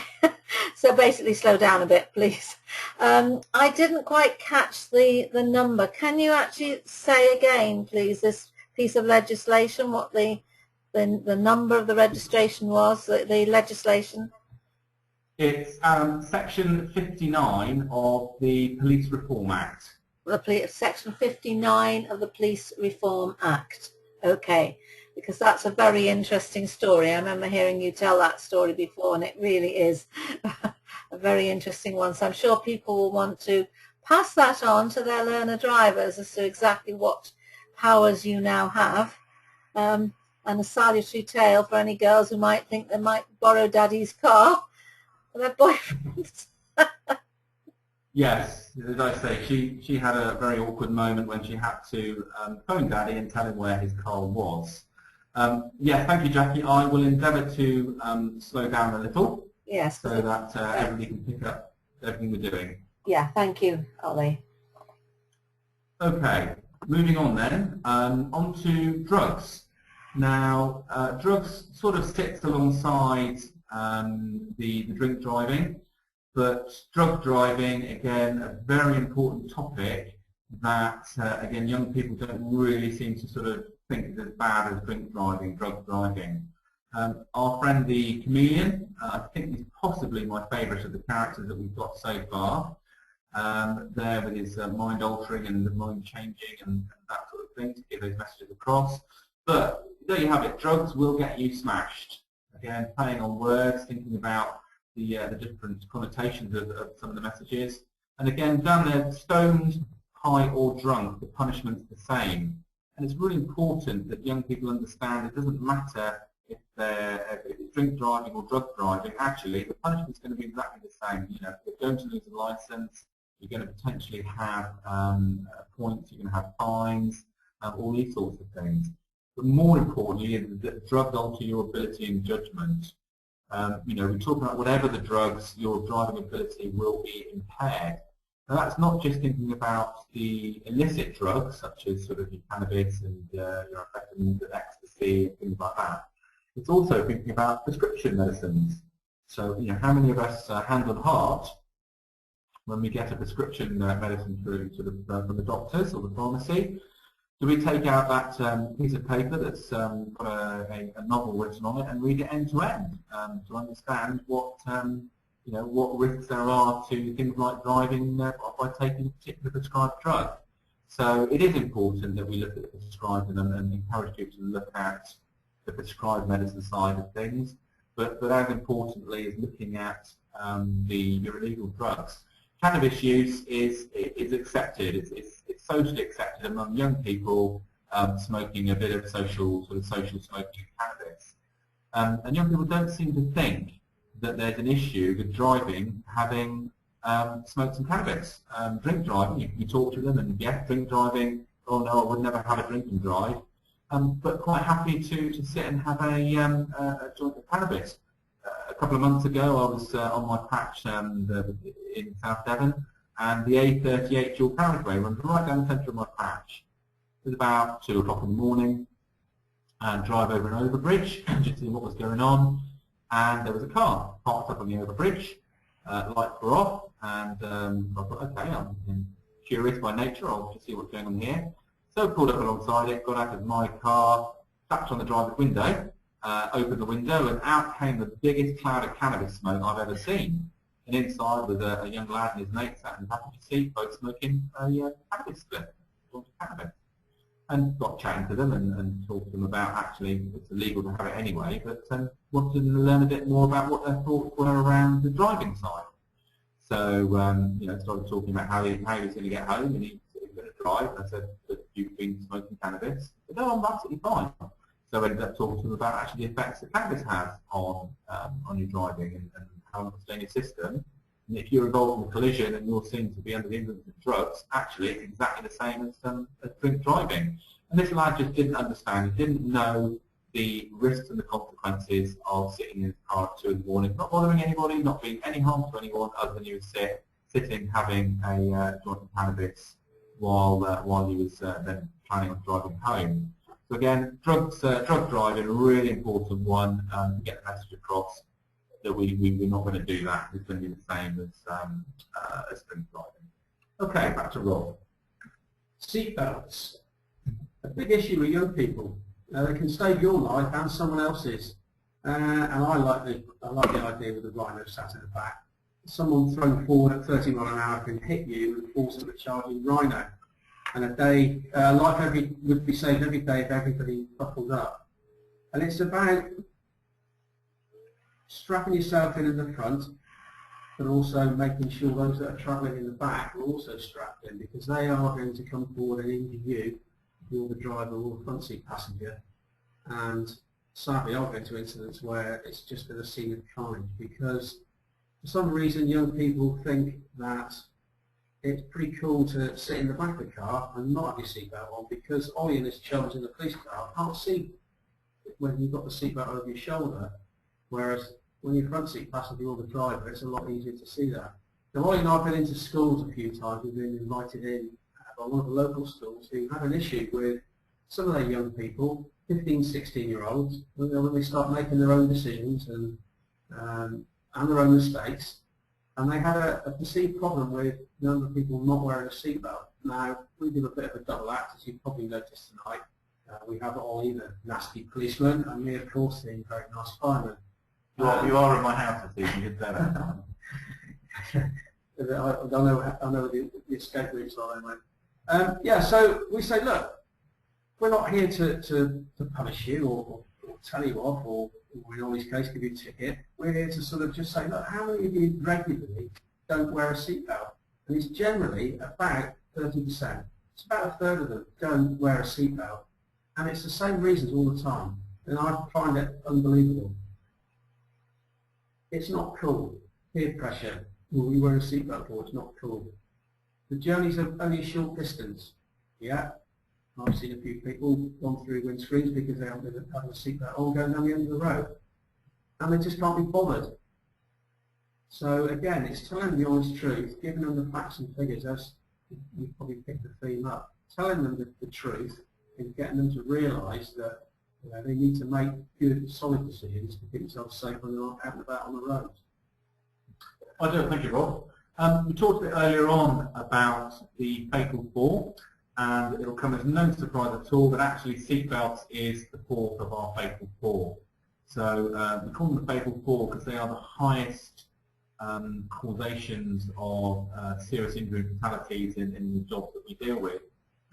so basically slow down a bit, please. I didn't quite catch the number. Can you actually say again, please, this piece of legislation, what the number of the registration was, the legislation? It's Section 59 of the Police Reform Act. Section 59 of the Police Reform Act. Okay, because that's a very interesting story. I remember hearing you tell that story before, and it really is a very interesting one. So I'm sure people will want to pass that on to their learner drivers as to exactly what powers you now have. And a salutary tale for any girls who might think they might borrow daddy's car for their boyfriends. Yes, as I say, she had a very awkward moment when she had to phone Daddy and tell him where his car was. Yeah, thank you, Jackie. I will endeavour to slow down a little, Yes, so that everybody can pick up everything we're doing. Yeah, thank you, Ollie. Okay, moving on then, on to drugs. Now, drugs sort of sits alongside the drink driving. But drug driving, again, a very important topic that, again, young people don't really seem to sort of think is as bad as drink driving, drug driving. Our friend the chameleon, I think he's possibly my favourite of the characters that we've got so far. There with his mind altering and mind changing and that sort of thing to get those messages across. But there you have it, drugs will get you smashed. Again, playing on words, thinking about the different connotations of some of the messages. And again, down there, stoned, high or drunk, the punishment's the same. And it's really important that young people understand it doesn't matter if it's drink driving or drug driving, actually the punishment's going to be exactly the same. You know, if you're going to lose a licence, you're going to potentially have points, you're going to have fines, all these sorts of things. But more importantly is that drugs alter your ability and judgment. You know, we talk about whatever the drugs, your driving ability will be impaired. Now that's not just thinking about the illicit drugs, such as sort of your cannabis and your amphetamines and ecstasy and things like that. It's also thinking about prescription medicines. So, you know, how many of us, hand on heart, when we get a prescription medicine through sort of from the doctors or the pharmacy, do we take out that piece of paper that's got a novel written on it and read it end to end to understand what you know, what risks there are to things like driving by taking a particular prescribed drug? So it is important that we look at the prescribed and encourage people to look at the prescribed medicine side of things. But as importantly is looking at your illegal drugs. Cannabis use is accepted. It's socially accepted among young people smoking a bit of social smoking of cannabis. And young people don't seem to think that there's an issue with driving having smoked some cannabis. Drink driving, you talk to them and yeah, drink driving, oh no, I would never have a drink and drive. But quite happy to sit and have a joint of cannabis. A couple of months ago I was on my patch in South Devon, and the A38 dual carriageway runs right down the centre of my patch. It was about 2 o'clock in the morning, and drive over an overbridge just to see what was going on, and there was a car parked up on the overbridge, lights were off, and I thought, okay, I'm curious by nature, I'll just see what's going on here. So I pulled up alongside it, got out of my car, tapped on the driver's window, opened the window, and out came the biggest cloud of cannabis smoke I've ever seen. And inside was a young lad and his mate sat in the passenger seat, both smoking a cannabis split, cannabis. And got chatting to them and talked to them about actually it's illegal to have it anyway, but wanted to learn a bit more about what their thoughts were around the driving side. So you know, started talking about how he was going to get home and he's going to drive. And I said, but you've been smoking cannabis? But no, I'm absolutely fine. So I ended up talking to them about actually the effects that cannabis has on your driving and how it's in your system. And if you're involved in a collision and you're seen to be under the influence of drugs, actually it's exactly the same as drink driving. And this lad just didn't understand, he didn't know the risks and the consequences of sitting in his car at 2 in the morning, not bothering anybody, not being any harm to anyone other than you sitting having a joint of cannabis while he was then planning on driving home. So again, drug driving, a really important one to get the message across that we're not going to do that. It's going to be the same as drink driving. Okay, back to Rob. Seatbelts. A big issue with young people. They can save your life and someone else's. And I like the idea with the rhino sat at the back. Someone thrown forward at 30 miles an hour can hit you and fall to a charging rhino. and a day, life would be saved every day if everybody buckled up. And it's about strapping yourself in the front, but also making sure those that are travelling in the back are also strapped in, because they are going to come forward and injure you, if you're the driver or the front seat passenger. And sadly, I've been to incidents where it's just been a scene of carnage, because for some reason young people think that it's pretty cool to sit in the back of the car and not have your seatbelt on, because Ollie and his chums in the police car can't see when you've got the seatbelt over your shoulder, whereas when you're front seat passenger or the driver, it's a lot easier to see that. Now, Ollie and I have been into schools a few times. We've been invited in by one of the local schools who had an issue with some of their young people, 15, 16-year-olds, when they start making their own decisions and their own mistakes. And they had a perceived problem with a number of people not wearing a seatbelt. Now, we do a bit of a double act, as you've probably noticed tonight. We have Ollie, the nasty policeman, and me, of course, the very nice fireman. You are in my house this evening, you did say that. I know the escape routes are anyway. Yeah, so we say, look, we're not here to punish you or tell you off or in Ollie's case give you a ticket. We're here to sort of just say, look, how many of you regularly don't wear a seatbelt? And it's generally about 30%. It's about a third of them don't wear a seatbelt. And it's the same reasons all the time. And I find it unbelievable. It's not cool. Peer pressure. Well, you wear a seatbelt for, it's not cool. The journeys are only a short distance. Yeah. I've seen a few people gone through windscreens because they haven't had a seatbelt on going down the end of the road. And they just can't be bothered. So again, it's telling them the honest truth, giving them the facts and figures, as we probably picked the theme up, telling them the truth and getting them to realise that they need to make good, solid decisions to keep themselves safe when they're out and about on the roads. I do, thank you, Rob. We talked a bit earlier on about the fatal fall, and it'll come as no surprise at all that actually seatbelts is the fourth of our fatal four. So we call them the fatal four because they are the highest causations of serious injury and fatalities in the jobs that we deal with.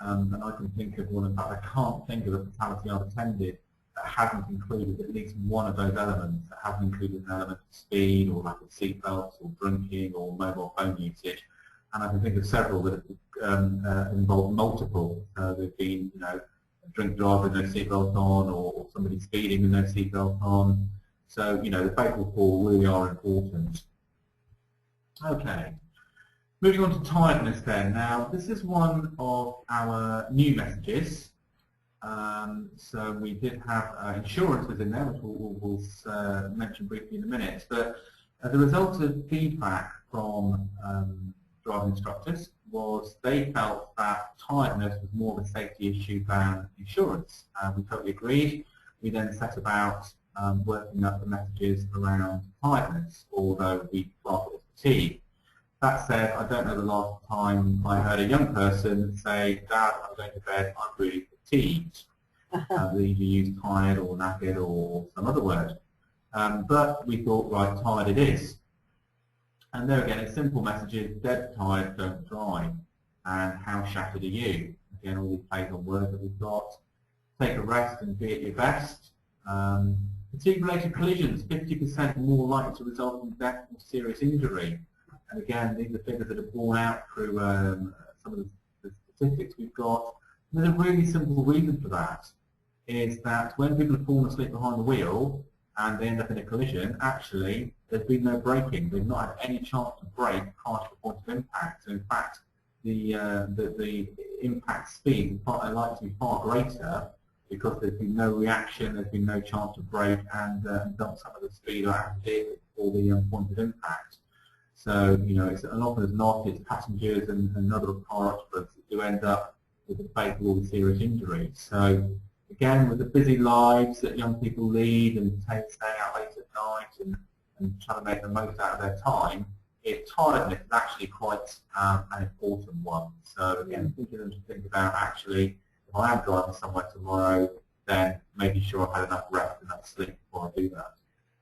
And I can think of one, in fact I can't think of a fatality I've attended that hasn't included at least one of those elements, that hasn't included an element of speed or lack of seatbelts or drinking or mobile phone usage. And I can think of several that have involved multiple. There've been, a drink driver with no seatbelt on, or somebody speeding with no seatbelt on. So, the fatal fall really are important. Okay. Moving on to tiredness then. Now, this is one of our new messages. So we did have insurances in there, which we'll mention briefly in a minute. But the result of feedback from driving instructors was they felt that tiredness was more of a safety issue than insurance. We totally agreed. We then set about working up the messages around tiredness, although we classed it as fatigue. That said, I don't know the last time I heard a young person say, Dad, I'm going to bed, I'm really fatigued. They either use tired or knackered or some other word. But we thought, right, tired it is. And there again, a simple message is, dead tired, don't drive. And how shattered are you? Again, all these plays on words that we've got. Take a rest and be at your best. Fatigue-related collisions, 50% more likely to result in death or serious injury. And again, these are figures that are borne out through some of the statistics we've got. And there's a really simple reason for that, is that when people have fallen asleep behind the wheel and they end up in a collision, actually there's been no braking. They've not had any chance to brake prior to the point of impact. So in fact, the impact speed is likely to be far greater because there's been no reaction, there's been no chance to brake and dump some of the speed out of the vehicle before the point of impact. So, it's, and often as not, it's passengers and other car occupants who end up with a fatal or serious injury. So, again, with the busy lives that young people lead and staying out late at night and trying to make the most out of their time, tiredness is actually quite an important one. So, again, thinking them to think about actually, if I am driving somewhere tomorrow, then making sure I've had enough rest and enough sleep before I do that.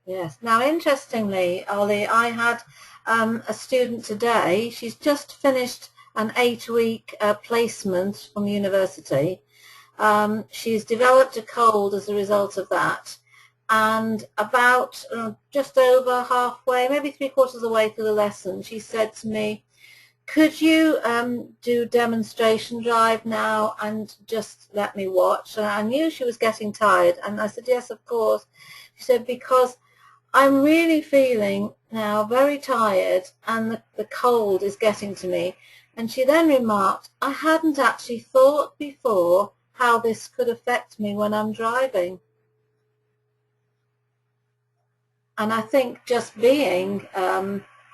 Yes. Now, interestingly, Ollie, I had a student today. She's just finished an 8-week placement from university. She's developed a cold as a result of that, and about just over halfway, maybe 3/4 of the way through the lesson, she said to me, could you do demonstration drive now and just let me watch? And I knew she was getting tired, and I said, yes, of course. She said, because I'm really feeling now very tired and the cold is getting to me. And she then remarked, I hadn't actually thought before how this could affect me when I'm driving. And I think just being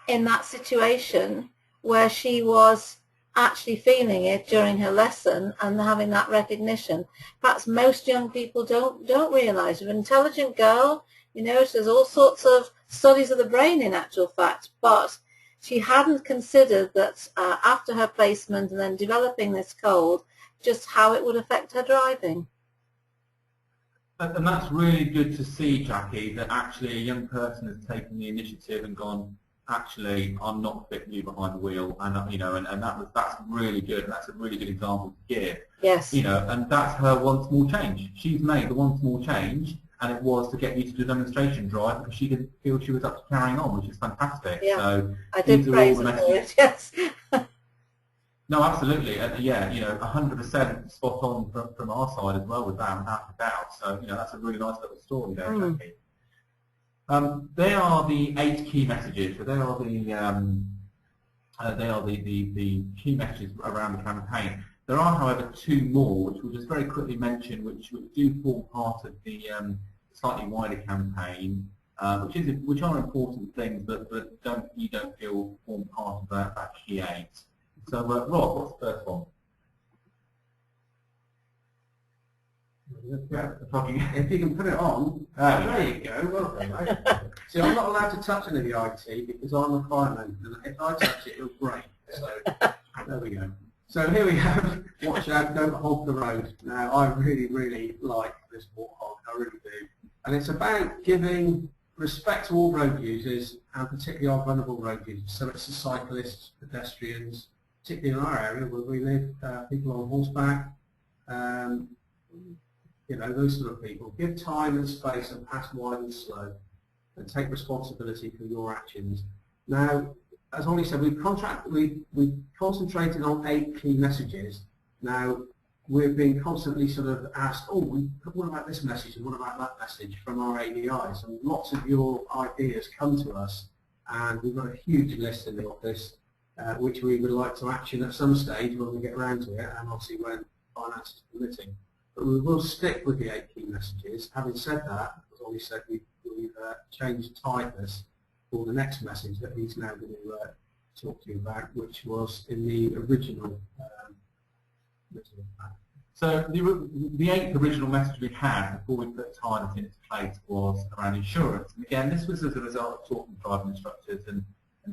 in that situation where she was actually feeling it during her lesson and having that recognition, perhaps most young people don't realise. An intelligent girl, you know, there's all sorts of studies of the brain in actual fact, but she hadn't considered that after her placement and then developing this cold, just how it would affect her driving. And that's really good to see, Jackie, that actually a young person has taken the initiative and gone, actually, I'm not fitting you behind the wheel, and you know, and that's really good. And that's a really good example to give. Yes. You know, and that's her one small change. She's made the one small change, and it was to get you to do a demonstration drive because she didn't feel she was up to carrying on, which is fantastic. Yeah. So I did praise her for it. Yes. No, absolutely, and yeah, you know, 100% spot on from our side as well with that, without a doubt. So, you know, that's a really nice little story there, Jackie. They are the 8 key messages. So they are the key messages around the campaign. There are, however, 2 more, which we'll just very quickly mention, which do form part of the slightly wider campaign, which are important things, but you don't feel form part of that key 8. So, Rob, what's the first one? Yeah, if you can put it on, there you go. Well done, mate. See, I'm not allowed to touch any of the IT because I'm a fireman, and if I touch it, it'll break. So there we go. So here we have. Watch out! Don't hog the road. Now, I really, really like this warthog. I really do, and it's about giving respect to all road users, and particularly our vulnerable road users. So it's the cyclists, pedestrians, particularly in our area where we live, people on horseback, you know, those sort of people. Give time and space and pass wide and slow, and take responsibility for your actions. Now, as Ollie said, we've concentrated on 8 key messages. Now, we've been constantly sort of asked, oh, what about this message and what about that message from our ADIs? And lots of your ideas come to us, and we've got a huge list in the office, which we would like to action at some stage when we get around to it, and obviously when finance is permitting. But we will stick with the 8 key messages. Having said that, as Ollie said, we've changed Titus for the next message that he's now going to talk to you about, which was in the original So the 8th original message we had before we put Titus in its place was around insurance. And again, this was as a result of talking to driving instructors and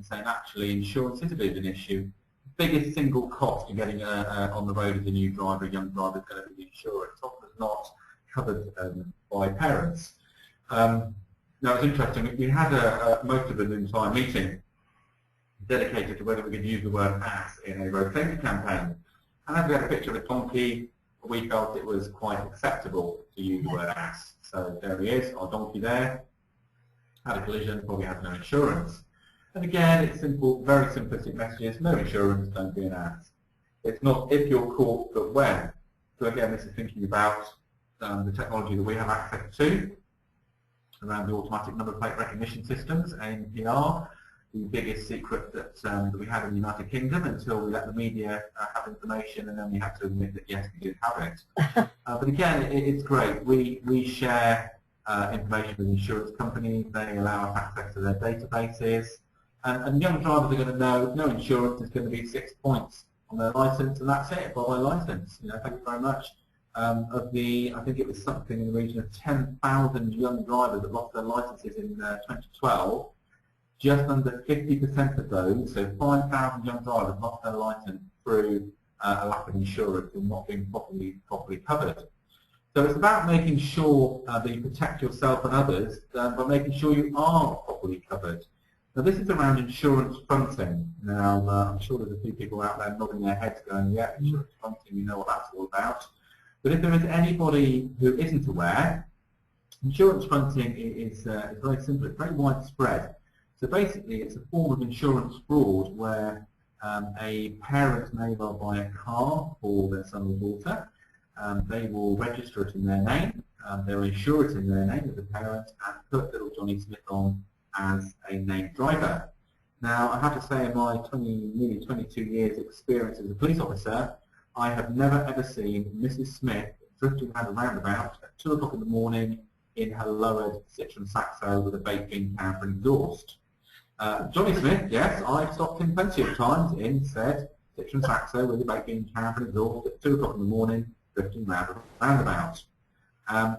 saying actually insurance is a bit of an issue. The biggest single cost of getting on the road as a new driver, a young driver, is going to be the insurance. Often not covered by parents. Now it's interesting, we had most of an entire meeting dedicated to whether we could use the word ass in a road safety campaign. And as we had a picture of a donkey, we felt it was quite acceptable to use the word ass. So there he is, our donkey there, had a collision, probably has no insurance. And again, it's simple, very simplistic messages, no insurance, don't be an ass. It's not if you're caught, but when. So again, this is thinking about the technology that we have access to around the automatic number plate recognition systems, ANPR, the biggest secret that we had in the United Kingdom until we let the media have information, and then we had to admit that yes, we did have it. But again, it's great. We share information with insurance companies. They allow us access to their databases. And young drivers are going to know no insurance is going to be 6 points on their license, and that's it, by license. You know, thank you very much. Of the, I think it was something in the region of 10,000 young drivers that lost their licenses in 2012. Just under 50% of those, so 5,000 young drivers, lost their license through a lack of insurance and not being properly covered. So it's about making sure that you protect yourself and others by making sure you are properly covered. Now this is around insurance fronting. Now I'm sure there's a few people out there nodding their heads going, yeah, insurance fronting, we know what that's all about. But if there is anybody who isn't aware, insurance fronting is very simple, it's very widespread. So basically it's a form of insurance fraud where a parent may well buy a car for their son or daughter. They will register it in their name, they'll insure it in their name as a parent and put little Johnny Smith on as a named driver. Now I have to say in my nearly 22 years experience as a police officer, I have never ever seen Mrs. Smith drifting around a roundabout at 2 o'clock in the morning in her lowered Citroen Saxo with a baked bean can for an exhaust. Johnny Smith, yes, I've stopped him plenty of times in said Citroen Saxo with a baked bean can for an exhaust at 2 o'clock in the morning drifting round a roundabout.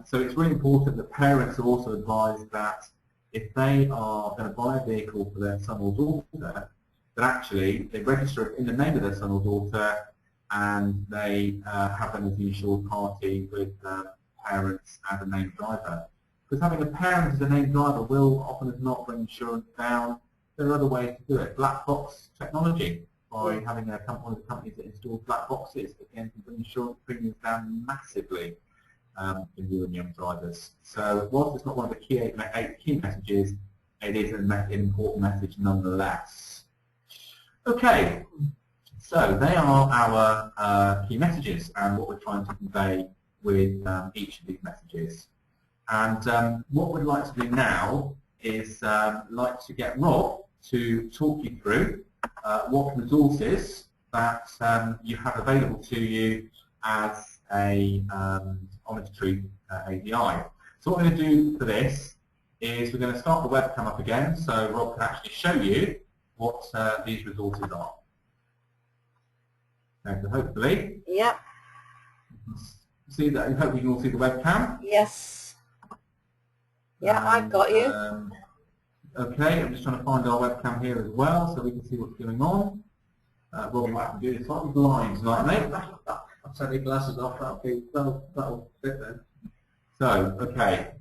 So it's really important that parents are also advised that if they are going to buy a vehicle for their son or daughter, that actually they register it in the name of their son or daughter and they have them as the insured party with parents as a named driver. Because having a parent as a named driver will often not bring insurance down. There are other ways to do it. Black box technology, by having one of the companies that installs black boxes, again can bring insurance premiums down massively in new and young drivers. So whilst it's not one of the key 8 key messages, it is an important message nonetheless. Okay, so they are our key messages and what we're trying to convey with each of these messages. And what we'd like to do now is like to get Rob to talk you through what resources that you have available to you as a Honest Truth ADI. So what we're going to do for this is we're going to start the webcam up again so Rob can actually show you what these resources are. And so hopefully, Yep. see that. I hope you can all see the webcam. Yes. Yeah, I've got you. Okay, I'm just trying to find our webcam here as well so we can see what's going on. Rob might have to do this slightly blind tonight, mate. I'll take the glasses off, that'll fit then. So, okay.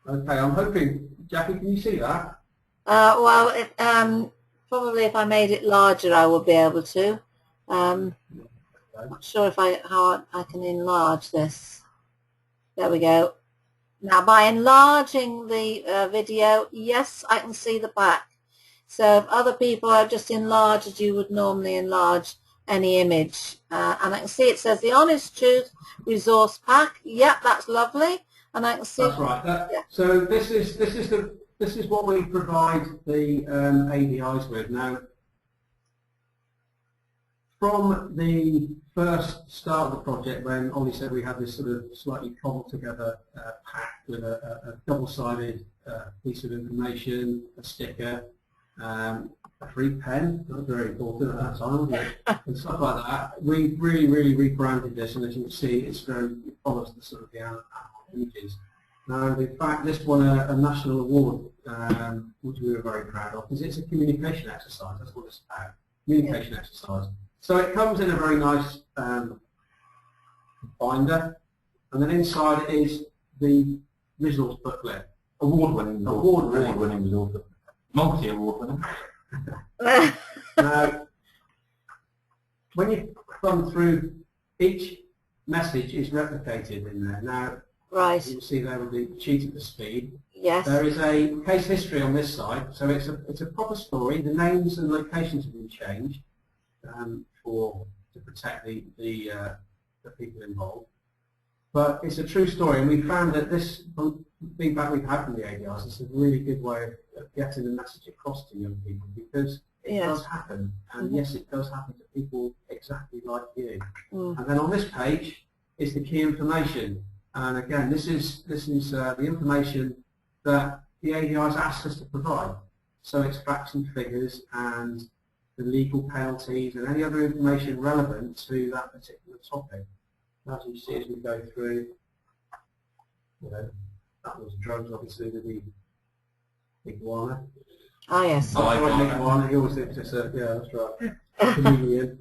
Okay, I'm hoping, Jackie, can you see that? Well, probably if I made it larger, I would be able to. I'm not sure if how I can enlarge this. There we go. Now, by enlarging the video, yes, I can see the back. So if other people are just enlarged as you would normally enlarge any image. And I can see it says the Honest Truth Resource Pack. Yep, that's lovely. And I can see. That's right. Yeah. So this is what we provide the ADIs with. Now, from the first start of the project, when Ollie said we had this sort of slightly cobbled together pack with a double-sided piece of information, a sticker, a free pen, that was very important at that time, wasn't it? And stuff like that. We really rebranded this, and as you can see, it follows the sort of the animal images. And in fact, this won a national award, which we were very proud of, because it's a communication exercise. That's what it's about, communication exercise. So it comes in a very nice binder, and then inside is the resource booklet. Award-winning resource booklet. Multi-award-winning. Now, when you thumb through, each message is replicated in there. Now, Right. you can see there with the sheet at the speed. Yes. There is a case history on this side, so it's a proper story. The names and locations have been changed to protect the people involved. But it's a true story, and we found that this feedback we've had from the ADIs is a really good way of getting the message across to young people, because it does happen, and yes, it does happen to people exactly like you. And then on this page is the key information, and again, this is the information that the ADIs asked us to provide. So it's facts and figures and the legal penalties and any other information relevant to that particular topic. As you see as we go through, that was drugs, obviously, with the iguana. Oh, yes. Oh, iguana, he always thinks it's a, yeah, that's right. Chameleon.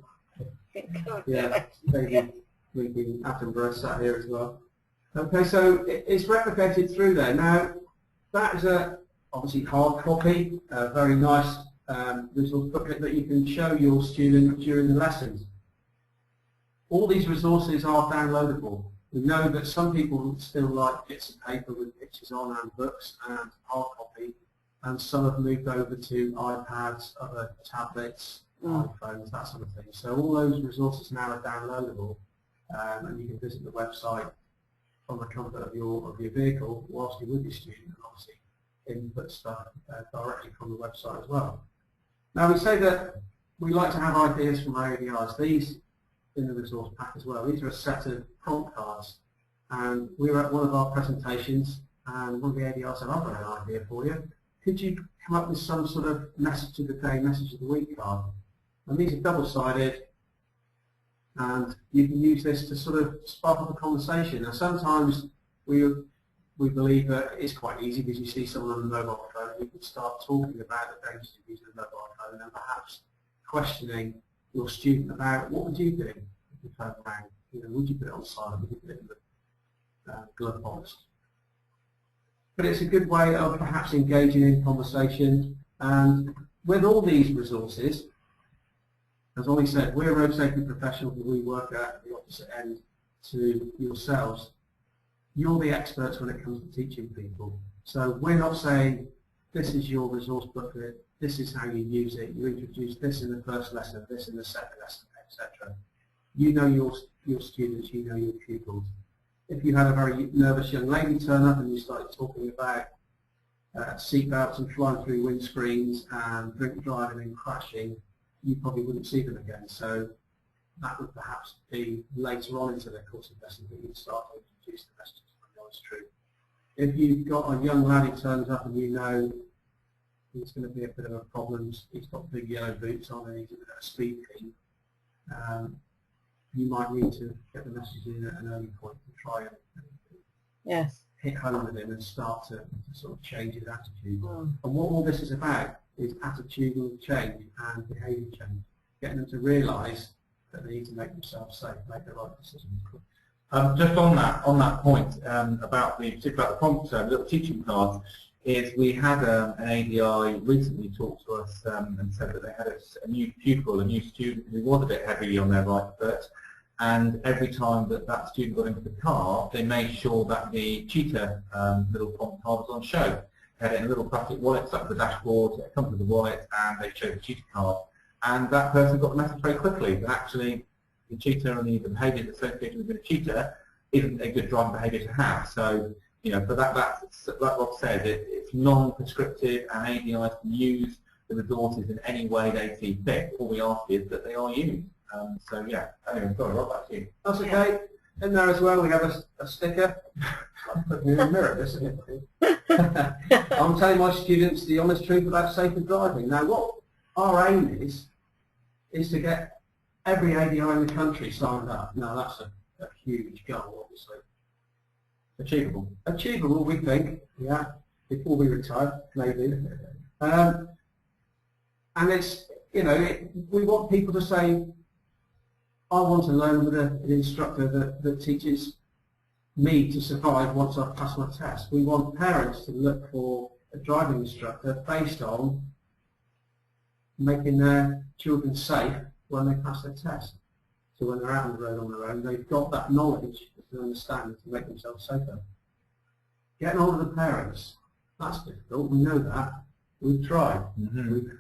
Yeah, David Attenborough sat here as well. Okay, so it's replicated through there. Now, that is a obviously hard copy, a very nice resource booklet that you can show your student during the lessons. All these resources are downloadable. We know that some people still like bits of paper with pictures on and books and hard copy, and some have moved over to iPads, other tablets, iPhones, that sort of thing. So all those resources now are downloadable, and you can visit the website from the comfort of your vehicle whilst you're with your student, and obviously input stuff directly from the website as well. Now we say that we like to have ideas from our ADIs. These in the resource pack as well. These are a set of prompt cards, and we were at one of our presentations and one of the ADIs said, I've got an idea for you. Could you come up with some sort of message of the day, message of the week card? And these are double-sided, and you can use this to sort of spark up a conversation. Now sometimes we believe that it's quite easy because you see someone on a mobile phone and you can start talking about the dangers of using a mobile phone and perhaps questioning your student about what would you do if your phone rang? You know, would you put it on silent? Would you put it in the glove box? But it's a good way of perhaps engaging in conversation. And with all these resources, as Ollie said, we're road safety professionals and we work at the opposite end to yourselves. You're the experts when it comes to teaching people. So we're not saying this is your resource booklet, this is how you use it, you introduce this in the first lesson, this in the second lesson, etc. You know your students, you know your pupils. If you had a very nervous young lady turn up and you started talking about seatbelts and flying through windscreens and drink driving and crashing, you probably wouldn't see them again. So that would perhaps be later on into the course of lessons that you'd start to introduce the messages from the honest truth. If you've got a young lad who turns up and you know it's going to be a bit of a problem, he's got big yellow boots on and he's at a speed thing, you might need to get the message in at an early point to try and hit home with him and start to sort of change his attitude. And what all this is about is attitudinal change and behaviour change, getting them to realise that they need to make themselves safe, make the right decisions. Just on that point about the prompt little teaching cards, is we had an ADI recently talk to us and said that they had a new pupil, a new student who was a bit heavy on their right foot, and every time that student got into the car, they made sure that the cheetah little prompt card was on show. They had it in a little plastic wallet stuck to the dashboard, it comes with the wallet, and they showed the cheetah card. And that person got the message very quickly that actually the cheetah and the behaviour associated with the cheetah isn't a good driving behaviour to have. So, you know, but that's like Rob said, it's non-prescriptive, and ADIs can use the resources in any way they see fit. All we ask is that they are used. So yeah, anyway, sorry Rob, that's you. That's okay. In there as well we have a sticker. I'm putting in a mirror, this isn't it? I'm telling my students the honest truth about safer driving. Now what our aim is to get every ADI in the country signed up. Now that's a huge goal, obviously. Achievable. Achievable, we think, yeah, before we retire, maybe. And it's, you know, we want people to say, I want to learn with an instructor that teaches me to survive once I've passed my test. We want parents to look for a driving instructor based on making their children safe when they pass their test. So when they're out on the road on their own, they've got that knowledge to understand to make themselves safer. Getting hold of the parents, that's difficult, we know that. We've tried.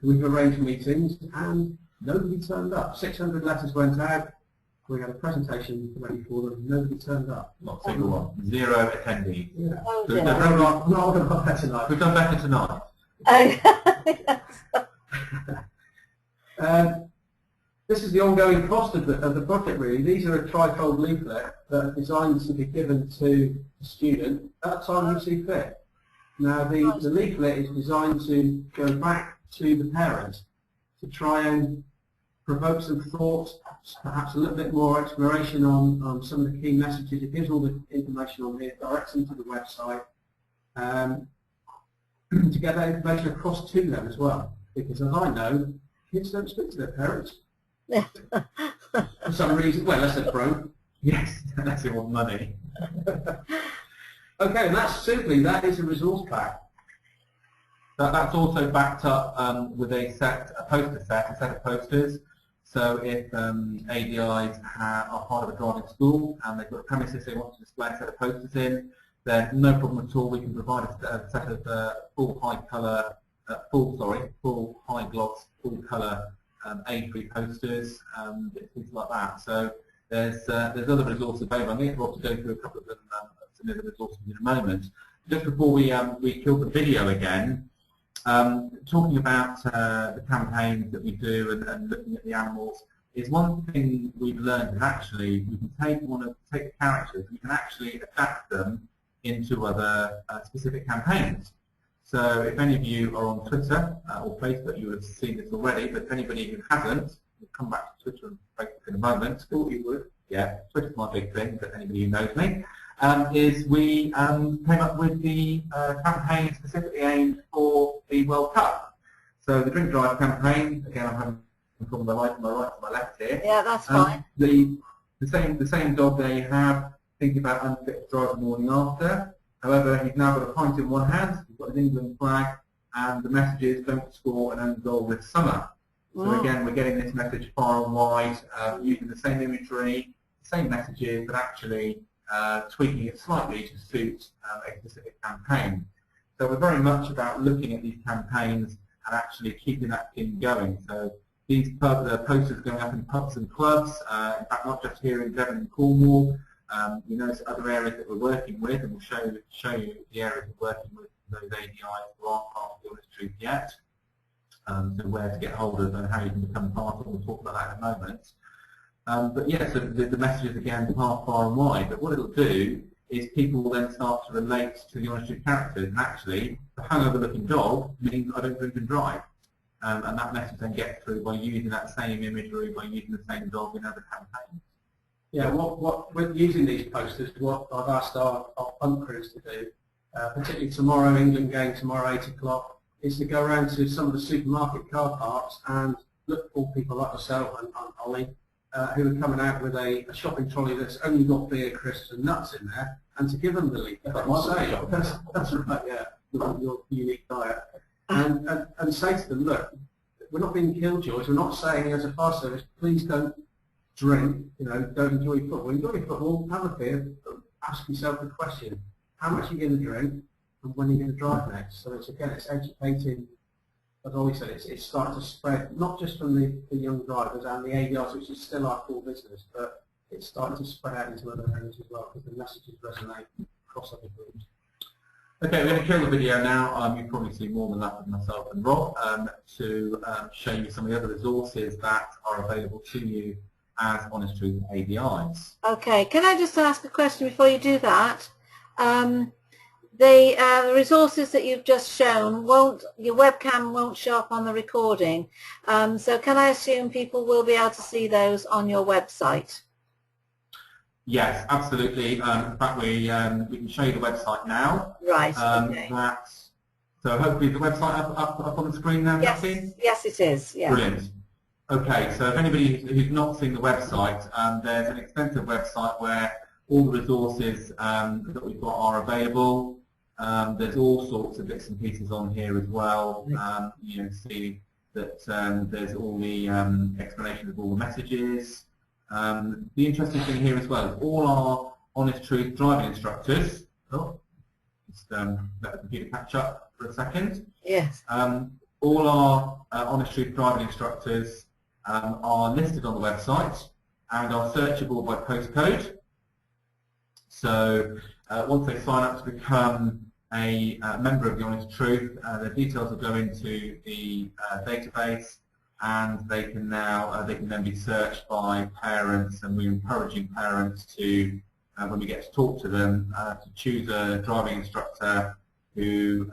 We've arranged meetings and nobody turned up. 600 letters went out, we had a presentation ready for them, nobody turned up. Not a single one. 0 attendees. Yeah. Oh, We've dear. done better tonight. We've done better tonight. This is the ongoing cost of the project really. These are a trifold leaflet that are designed to be given to the student at the time you see fit. Now the leaflet is designed to go back to the parent to try and provoke some thought, perhaps a little bit more exploration on some of the key messages. It gives all the information on here, directs them to the website, to get that information across to them as well. Because as I know, kids don't speak to their parents. For some reason, well, unless they're broke. Yes, unless they want money. Okay, and that's simply, that is a resource pack. That's also backed up with a set of posters. So if ADIs are part of a driving school and they've got a premises they want to display a set of posters in, then no problem at all. We can provide a set of full high gloss, full colour A3 posters, things like that. So there's other resources available. I'm going to get Rob to go through a couple of them, some of the resources in a moment. Just before we kill the video again, talking about the campaigns that we do and looking at the animals, is one thing we've learned that actually we can take the characters and we can actually adapt them into other specific campaigns. So if any of you are on Twitter or Facebook, you would have seen this already, but if anybody who hasn't, we'll come back to Twitter and Facebook in a moment. Thought you would. Yeah, Twitter's my big thing, but anybody who knows me, is we came up with the campaign specifically aimed for the World Cup. So the Drink Drive campaign, again I'm having from my right to my left here. Yeah, that's fine. The same dog they have thinking about unfit to drive the morning after. However, he's now got a pint in one hand, he's got an England flag, and the message is don't score an own goal this summer. So again, we're getting this message far and wide, using the same imagery, same messages, but actually tweaking it slightly to suit a specific campaign. So we're very much about looking at these campaigns and actually keeping that thing going. So these posters going up in pubs and clubs, in fact not just here in Devon and Cornwall, we know other areas that we're working with, and we'll show you the areas we're working with those ADIs who aren't part of the Honest Truth yet, so where to get hold of and how you can become part of, we'll talk about that in a moment. But yeah, so the messages again far and wide, but what it'll do is people will then start to relate to the Honest Truth characters, and actually the hungover looking dog means I don't drink and drive. And that message then gets through by using that same imagery, by using the same dog in other campaigns. Yeah, with using these posters, what I've asked our punt crews to do, particularly tomorrow, England game tomorrow, 8 o'clock, is to go around to some of the supermarket car parks and look for people like myself and Ollie, who are coming out with a shopping trolley that's only got beer, crisps and nuts in there, and to give them the leaf. That's right, yeah, your unique diet. And say to them, look, we're not being killjoys, we're not saying as a fire service, please don't drink, don't enjoy football. Enjoy football, have a beer, ask yourself the question, how much are you going to drink and when are you going to drive next? So it's educating, as Ollie said, it's starting to spread, not just from the young drivers and the ADRs, which is still our core business, but it's starting to spread out into other areas as well, because the messages resonate across other groups. Okay, we're going to kill the video now. You've probably seen more than that with myself and Rob, to show you some of the other resources that are available to you as Honest Truth ADIs. Okay, can I just ask a question before you do that? The resources that you've just shown, your webcam won't show up on the recording. So can I assume people will be able to see those on your website? Yes, absolutely. In fact, we can show you the website now. Right. Okay. So hopefully the website up on the screen now. Yes. Kathy? Yes, it is. Yeah. Brilliant. Okay, so if anybody who's not seen the website, there's an extensive website where all the resources that we've got are available. There's all sorts of bits and pieces on here as well. You see that there's all the explanations of all the messages. The interesting thing here as well is all our Honest Truth driving instructors. Just let the computer catch up for a second. Yes. All our Honest Truth driving instructors are listed on the website and are searchable by postcode. So once they sign up to become a member of the Honest Truth, their details will go into the database, and they can then be searched by parents, and we're encouraging parents to, when we get to talk to them, to choose a driving instructor who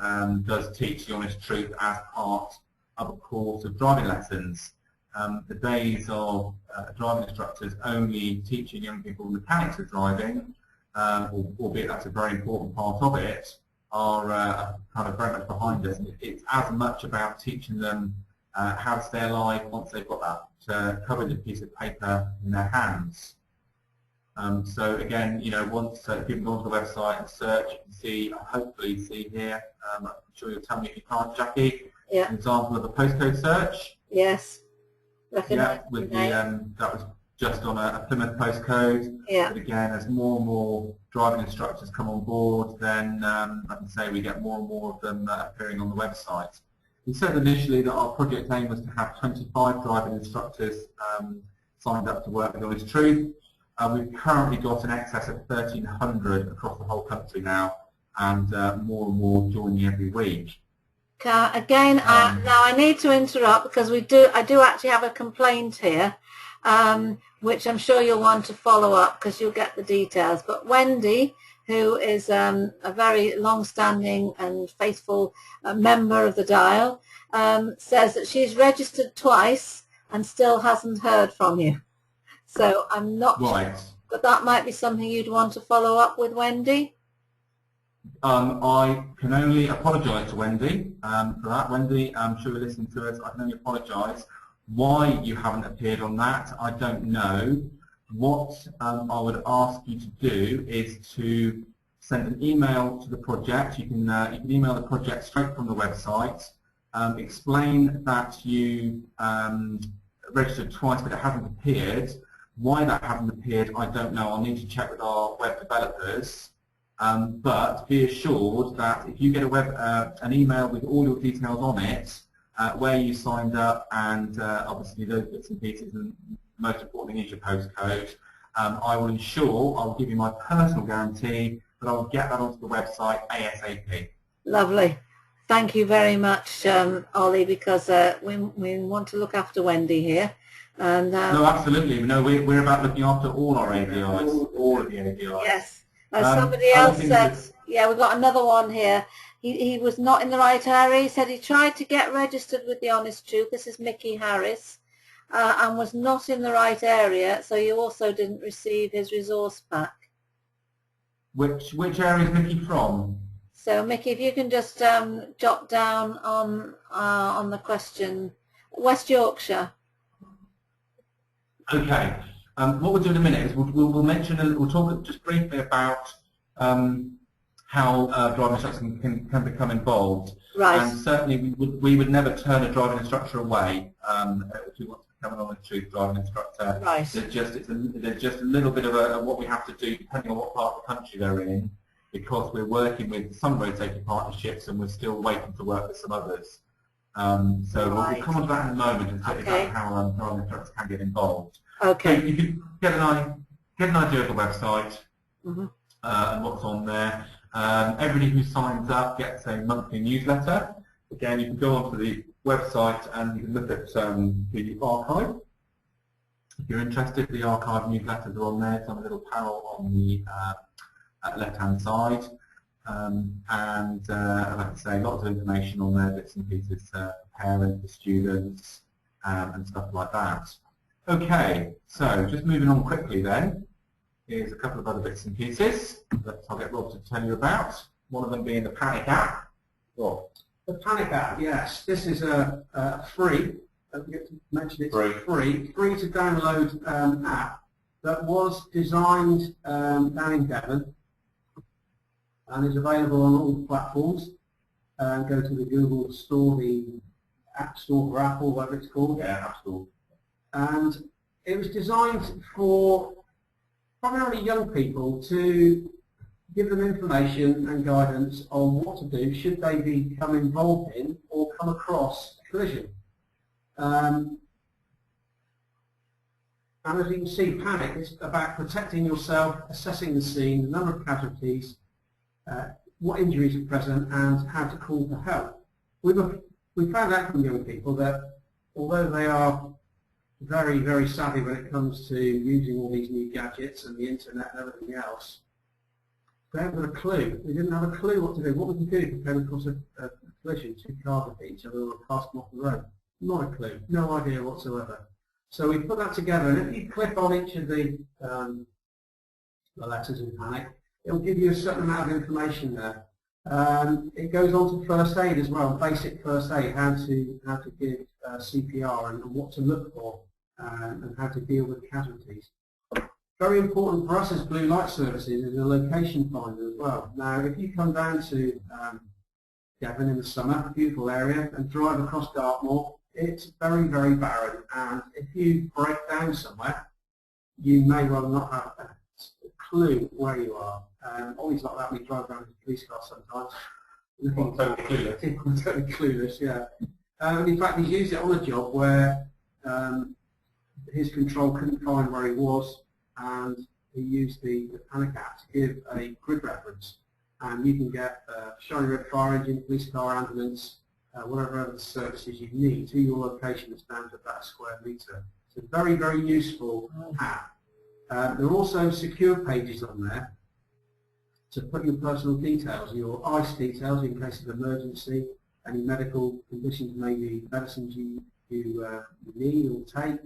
does teach the Honest Truth as part of a course of driving lessons. The days of driving instructors only teaching young people the mechanics of driving, albeit that's a very important part of it, are kind of very much behind us. It's as much about teaching them how to stay alive once they've got that covered piece of paper in their hands. So again, once people go onto the website and search, you can see, hopefully see here, I'm sure you'll tell me if you can't, Jackie, Yeah. an example of a postcode search. Yes. Recognise Yeah, with the, that was just on a Plymouth postcode. Yeah. But again, as more and more driving instructors come on board, then I can say we get more and more of them appearing on the website. We said initially that our project aim was to have 25 driving instructors signed up to work with Honest Truth. We've currently got in excess of 1,300 across the whole country now, and more and more joining every week. Again, now I need to interrupt because I do actually have a complaint here, which I'm sure you'll want to follow up because you'll get the details. But Wendy, who is a very long-standing and faithful member of the Dial, says that she's registered twice and still hasn't heard from you. So I'm not sure, but that might be something you'd want to follow up with Wendy. I can only apologise to Wendy for that. Wendy, I'm sure you're listening to us. I can only apologise. Why you haven't appeared on that, I don't know. What I would ask you to do is to send an email to the project. You can email the project straight from the website. Explain that you registered twice but it hasn't appeared. Why that hasn't appeared, I don't know. I'll need to check with our web developers. But be assured that if you get an email with all your details on it, where you signed up, and obviously those bits and pieces, and most importantly is your postcode, I will ensure, I will give you my personal guarantee that I will get that onto the website ASAP. Lovely. Thank you very much, Ollie, because we want to look after Wendy here. And no, absolutely. No, we're about looking after all our ADIs, all of the ADIs. Yes. Somebody else said, yeah, we've got another one here. He was not in the right area. He said he tried to get registered with the Honest Truth. This is Mickey Harris, and was not in the right area, so he also didn't receive his resource pack. Which area is Mickey from? So Mickey, if you can just jot down on the question, West Yorkshire. Okay. What we'll do in a minute is we'll mention, we'll talk just briefly about how driving instructors can become involved. Right. And certainly we would never turn a driving instructor away if we want to become an Honest Truth driving instructor. Right. There's just a little bit of what we have to do depending on what part of the country they're in, because we're working with some road safety partnerships and we're still waiting to work with some others. So we'll come on to that in a moment and talk about how driving instructors can get involved. Okay. So you can get an idea of the website and what's on there. Everybody who signs up gets a monthly newsletter. Again, you can go onto the website and you can look at the archive. If you're interested, the archive newsletters are on there. It's on a little panel on the left-hand side. And like I say, lots of information on there, bits and pieces for parents, for students, and stuff like that. Okay, so just moving on quickly then, here's a couple of other bits and pieces that I'll get Rob to tell you about. One of them being the Panic app. Rob. The Panic app, yes. This is a free, I forget to mention it's free to download app that was designed down in Devon and is available on all platforms. Go to the Google Store, the App Store for Apple, whatever it's called. Yeah, App Store. And it was designed for primarily young people to give them information and guidance on what to do should they become involved in or come across a collision. And as you can see, Panic is about protecting yourself, assessing the scene, the number of casualties, what injuries are present, and how to call for help. We found out from young people that although they are very, very savvy when it comes to using all these new gadgets and the internet and everything else, they haven't got a clue. They didn't have a clue what to do. What would you do if you came across a collision, two cars with each other or passed them off the road? Not a clue. No idea whatsoever. So we put that together, and if you click on each of the letters in Panic, it will give you a certain amount of information there. It goes on to first aid as well, basic first aid, how to give CPR and what to look for, and how to deal with casualties. Very important for us as blue light services is a location finder as well. Now, if you come down to Devon in the summer, beautiful area, and drive across Dartmoor, it's very, very barren. And if you break down somewhere, you may well not have a clue where you are. Always like that when you drive around in a police car sometimes. Totally clueless. Totally clueless, yeah. And in fact, he's used it on a job where his control couldn't find where he was, and he used the panic app to give a grid reference. And you can get shiny red fire engine, police car, ambulance, whatever other services you need to your location that's down to about a square metre. It's a very, very useful app. There are also secure pages on there to put your personal details, your ICE details in case of emergency, any medical conditions, maybe medicines you need or take,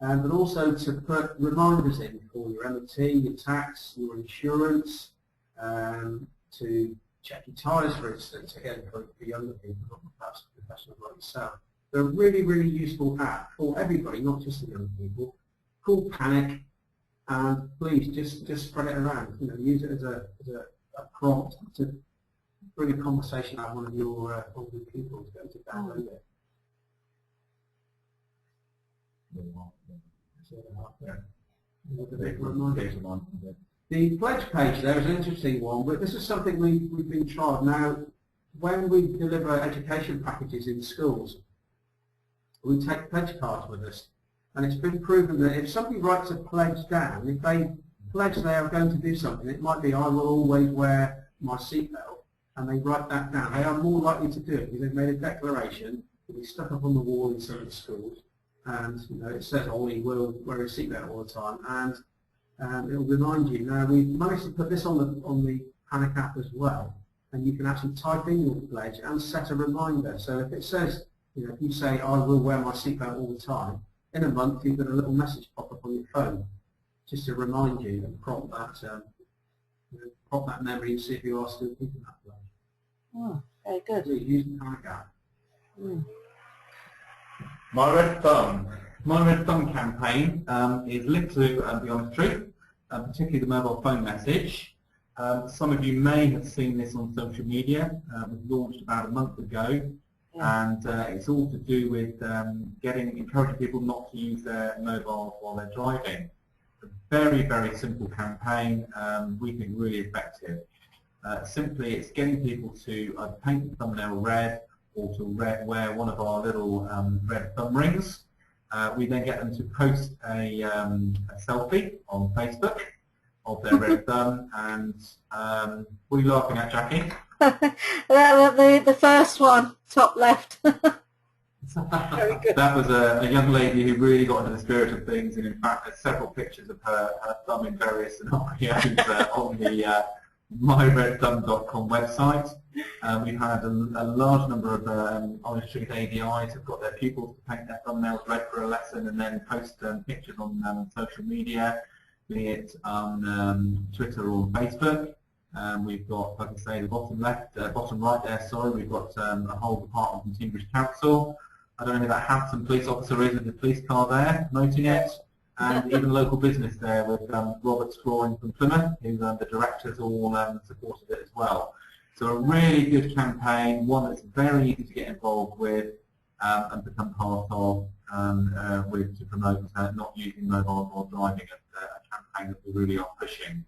but also to put reminders in for your MOT, your tax, your insurance, to check your tyres, for instance, again for younger people, not perhaps professionals like yourself. They're a really, really useful app for everybody, not just the young people. Called Panic, and please just spread it around. You know, use it as a prompt to bring a conversation out of one of your older people to go to download it. The pledge page there is an interesting one, but this is something we've been tried. Now, when we deliver education packages in schools, we take pledge cards with us, and it's been proven that if somebody writes a pledge down, if they pledge they are going to do something, it might be I will always wear my seatbelt, and they write that down, they are more likely to do it because they've made a declaration that we stuck up on the wall in some of the schools, and you know, it says, oh, he will wear his seatbelt all the time, and it will remind you. Now, we've managed to put this on the Panic app as well, and you can actually type in your pledge and set a reminder. So if it says, you know, if you say, I will wear my seatbelt all the time, in a month you've got a little message pop up on your phone just to remind you and prompt that memory and see if you are still keeping that pledge. Oh, very good. So use the Panic app. My Red Thumb. My Red Thumb campaign is linked to the Honest Truth, particularly the mobile phone message. Some of you may have seen this on social media. It was launched about a month ago, and it's all to do with encouraging people not to use their mobiles while they're driving. A very, very simple campaign, we think really effective. Simply, it's getting people to either paint the thumbnail red or to wear one of our little red thumb rings. We then get them to post a selfie on Facebook of their red thumb, and what are you laughing at, Jackie? the first one, top left. Very good. That was a young lady who really got into the spirit of things, and in fact there's several pictures of her thumb in various scenarios on the myredthumb.com website. We've had a large number of Honest Truth ADIs who've got their pupils to paint their thumbnails red for a lesson and then post pictures on social media, be it on Twitter or Facebook. We've got, like I say, the bottom right there, sorry, we've got a whole department from Cambridge Council. I don't know who that handsome police officer is in the police car there, promoting it. And even local business there with Robert Scoring from Plymouth, who's the directors all supported it as well. So a really good campaign, one that's very easy to get involved with and become part of to promote not using mobiles while driving, a campaign that we really are pushing.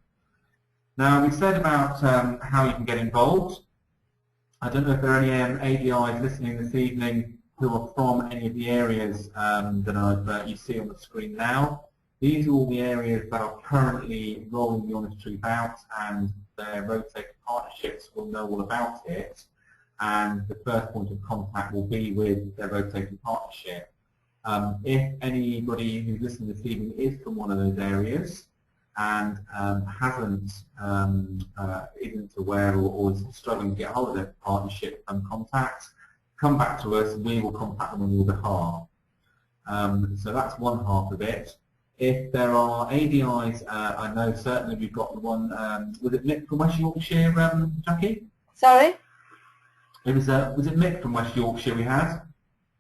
Now, we said about how you can get involved. I don't know if there are any ADIs listening this evening who are from any of the areas that you see on the screen now. These are all the areas that are currently rolling the Honest Truth out, and their road safety partnerships will know all about it, and the first point of contact will be with their road safety partnership. If anybody who's listening this evening is from one of those areas and isn't aware or is struggling to get hold of their partnership and contacts, come back to us and we will contact them on your behalf. So that's one half of it. If there are ADIs, I know certainly we've got the one, was it Mick from West Yorkshire, Jackie? Sorry? Was it Mick from West Yorkshire we had?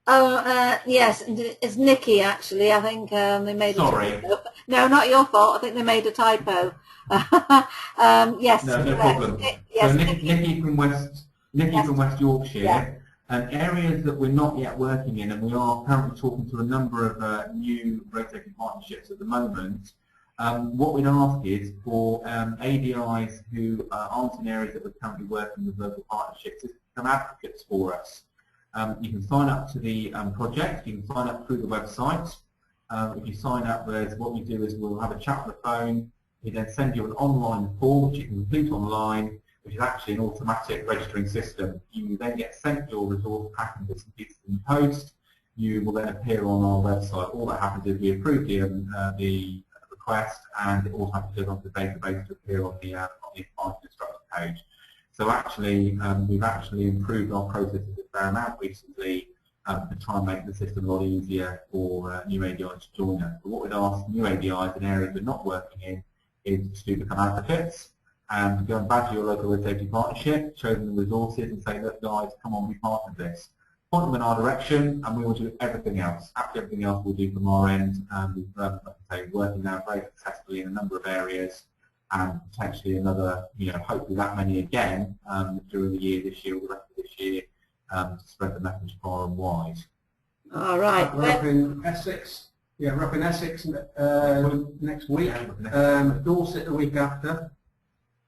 Oh, yes, it's Nikki actually. I think they made Sorry. it. No, not your fault. I think they made a typo. Yes, No, no correct. problem. Yes, So Nikki from West Yorkshire, Yeah. areas that we're not yet working in, and we are currently talking to a number of new road safety partnerships at the moment. What we'd ask is for ADIs who aren't in areas that we're currently working with local partnerships is to become advocates for us. You can sign up to the project. You can sign up through the website. If you sign up, what we do is we'll have a chat on the phone. We then send you an online form which you can complete online, which is actually an automatic registering system. You then get sent your resource pack and bits and pieces in the post. You will then appear on our website. All that happens is we approve the request, and it automatically goes onto the database to appear on the advanced instructor page. So actually, we've actually improved our processes a fair amount recently to try and make the system a lot easier for new ADIs to join us. But what we'd ask new ADIs in areas we're not working in is to become advocates and go and badge your local road safety partnership, show them the resources and say, look guys, come on, be part of this. Point them in our direction and we will do everything else. Absolutely everything else we'll do from our end. We've, like I say, working now very successfully in a number of areas and potentially another, hopefully that many again during the year this year or the rest of this year to spread the message far and wide. All right. We're up in Essex. Yeah, we're up in Essex next week. Dorset the week after.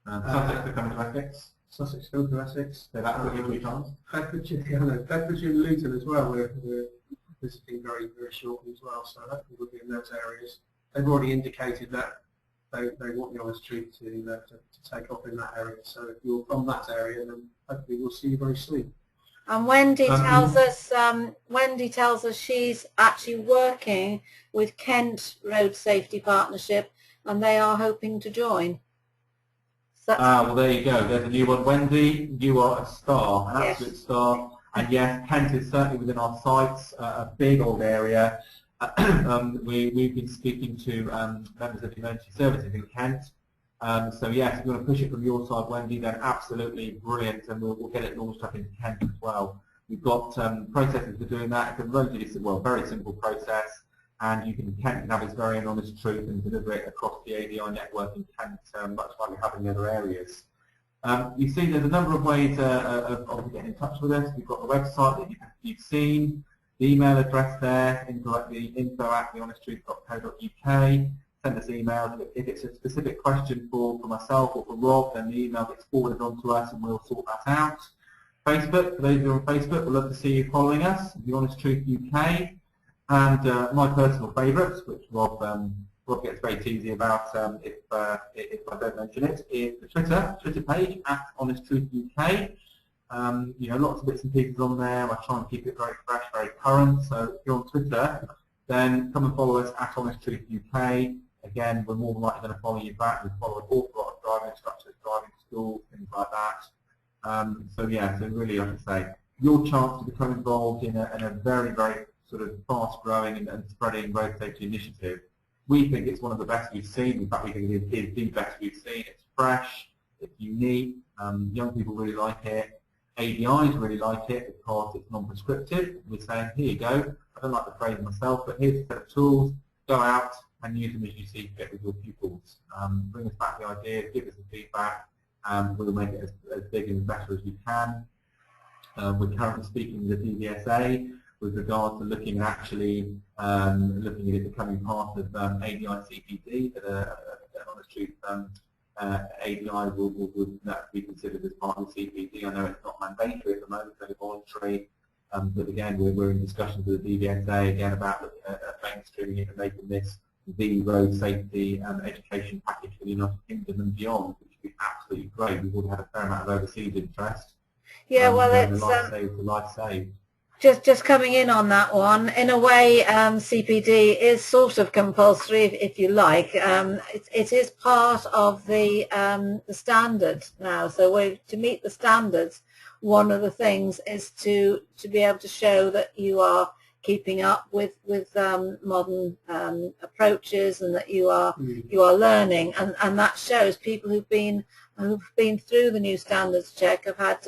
Sussex to come to Essex. Sussex come to Essex. So that's what we chance. Bedfordshire, Bedfordshire and Luton as well. We're visiting very, very shortly as well. So hopefully we'll be in those areas. They've already indicated that they want the honest truth to take off in that area. So if you're from that area, then hopefully we'll see you very soon. And Wendy tells us she's actually working with Kent Road Safety Partnership, and they are hoping to join. So well, there you go. There's a new one. Wendy, you are a star, an absolute star. And yes, Kent is certainly within our sights, a big old area. We've been speaking to members of the emergency services in Kent. So yes, if you want to push it from your side, Wendy, then absolutely brilliant, and we'll get it launched up in Kent as well. We've got processes for doing that. It's a relatively, very simple process, and Kent can have its very own honest truth and deliver it across the ADI network in Kent, much like we have in the other areas. You see, there's a number of ways of getting in touch with us. We've got the website that you've seen, the email address there, info@thehonesttruth.co.uk. Send us emails. If it's a specific question for myself or for Rob, then the email gets forwarded on to us and we'll sort that out. Facebook, for those who are on Facebook, we'd love to see you following us, The Honest Truth UK. And my personal favourites, which Rob gets very teasy about if I don't mention it, is the Twitter page @HonestTruthUK. Lots of bits and pieces on there. I try and keep it very fresh, very current. So if you're on Twitter, then come and follow us @HonestTruthUK. Again, we're more than likely going to follow you back. We follow an awful lot of driving instructors, driving schools, things like that. So really, like I say, your chance to become involved in a very, very sort of fast-growing and spreading road safety initiative. We think it's one of the best we've seen. In fact, we think it is the best we've seen. It's fresh, it's unique. Young people really like it. ADIs really like it because it's non-prescriptive. We're saying, here you go. I don't like the phrase myself, but here's a set of tools. Go out and use them as you see fit with your pupils. Bring us back the ideas, give us the feedback, and we'll make it as big and better as we can. We're currently speaking with the DVSA with regard to looking at actually looking at it becoming part of ADI CPD, that an honest truth ADI would be considered as part of the CPD. I know it's not mandatory at the moment, it's only voluntary. But again, we're in discussions with the DVSA again about looking at mainstreaming it and making this the road safety education package for the United Kingdom and beyond, which would be absolutely great. We've already had a fair amount of overseas interest. Yeah, well, it's life saved to life saved. Just coming in on that one, in a way, CPD is sort of compulsory, if you like. It is part of the standard now. So to meet the standards, one of the things is to be able to show that you are keeping up with modern approaches, and that you are learning, and that shows people who've been through the new standards check have had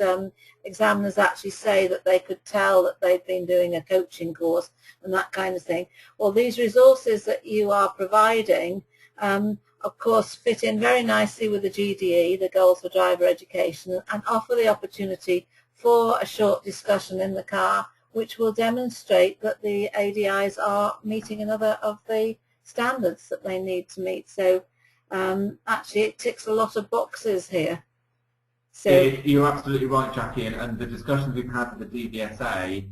examiners actually say that they could tell that they've been doing a coaching course and that kind of thing. Well, these resources that you are providing of course fit in very nicely with the GDE, the Goals for Driver Education, and offer the opportunity for a short discussion in the car which will demonstrate that the ADIs are meeting another of the standards that they need to meet. So actually it ticks a lot of boxes here. So you're absolutely right, Jackie, and the discussions we've had with the DVSA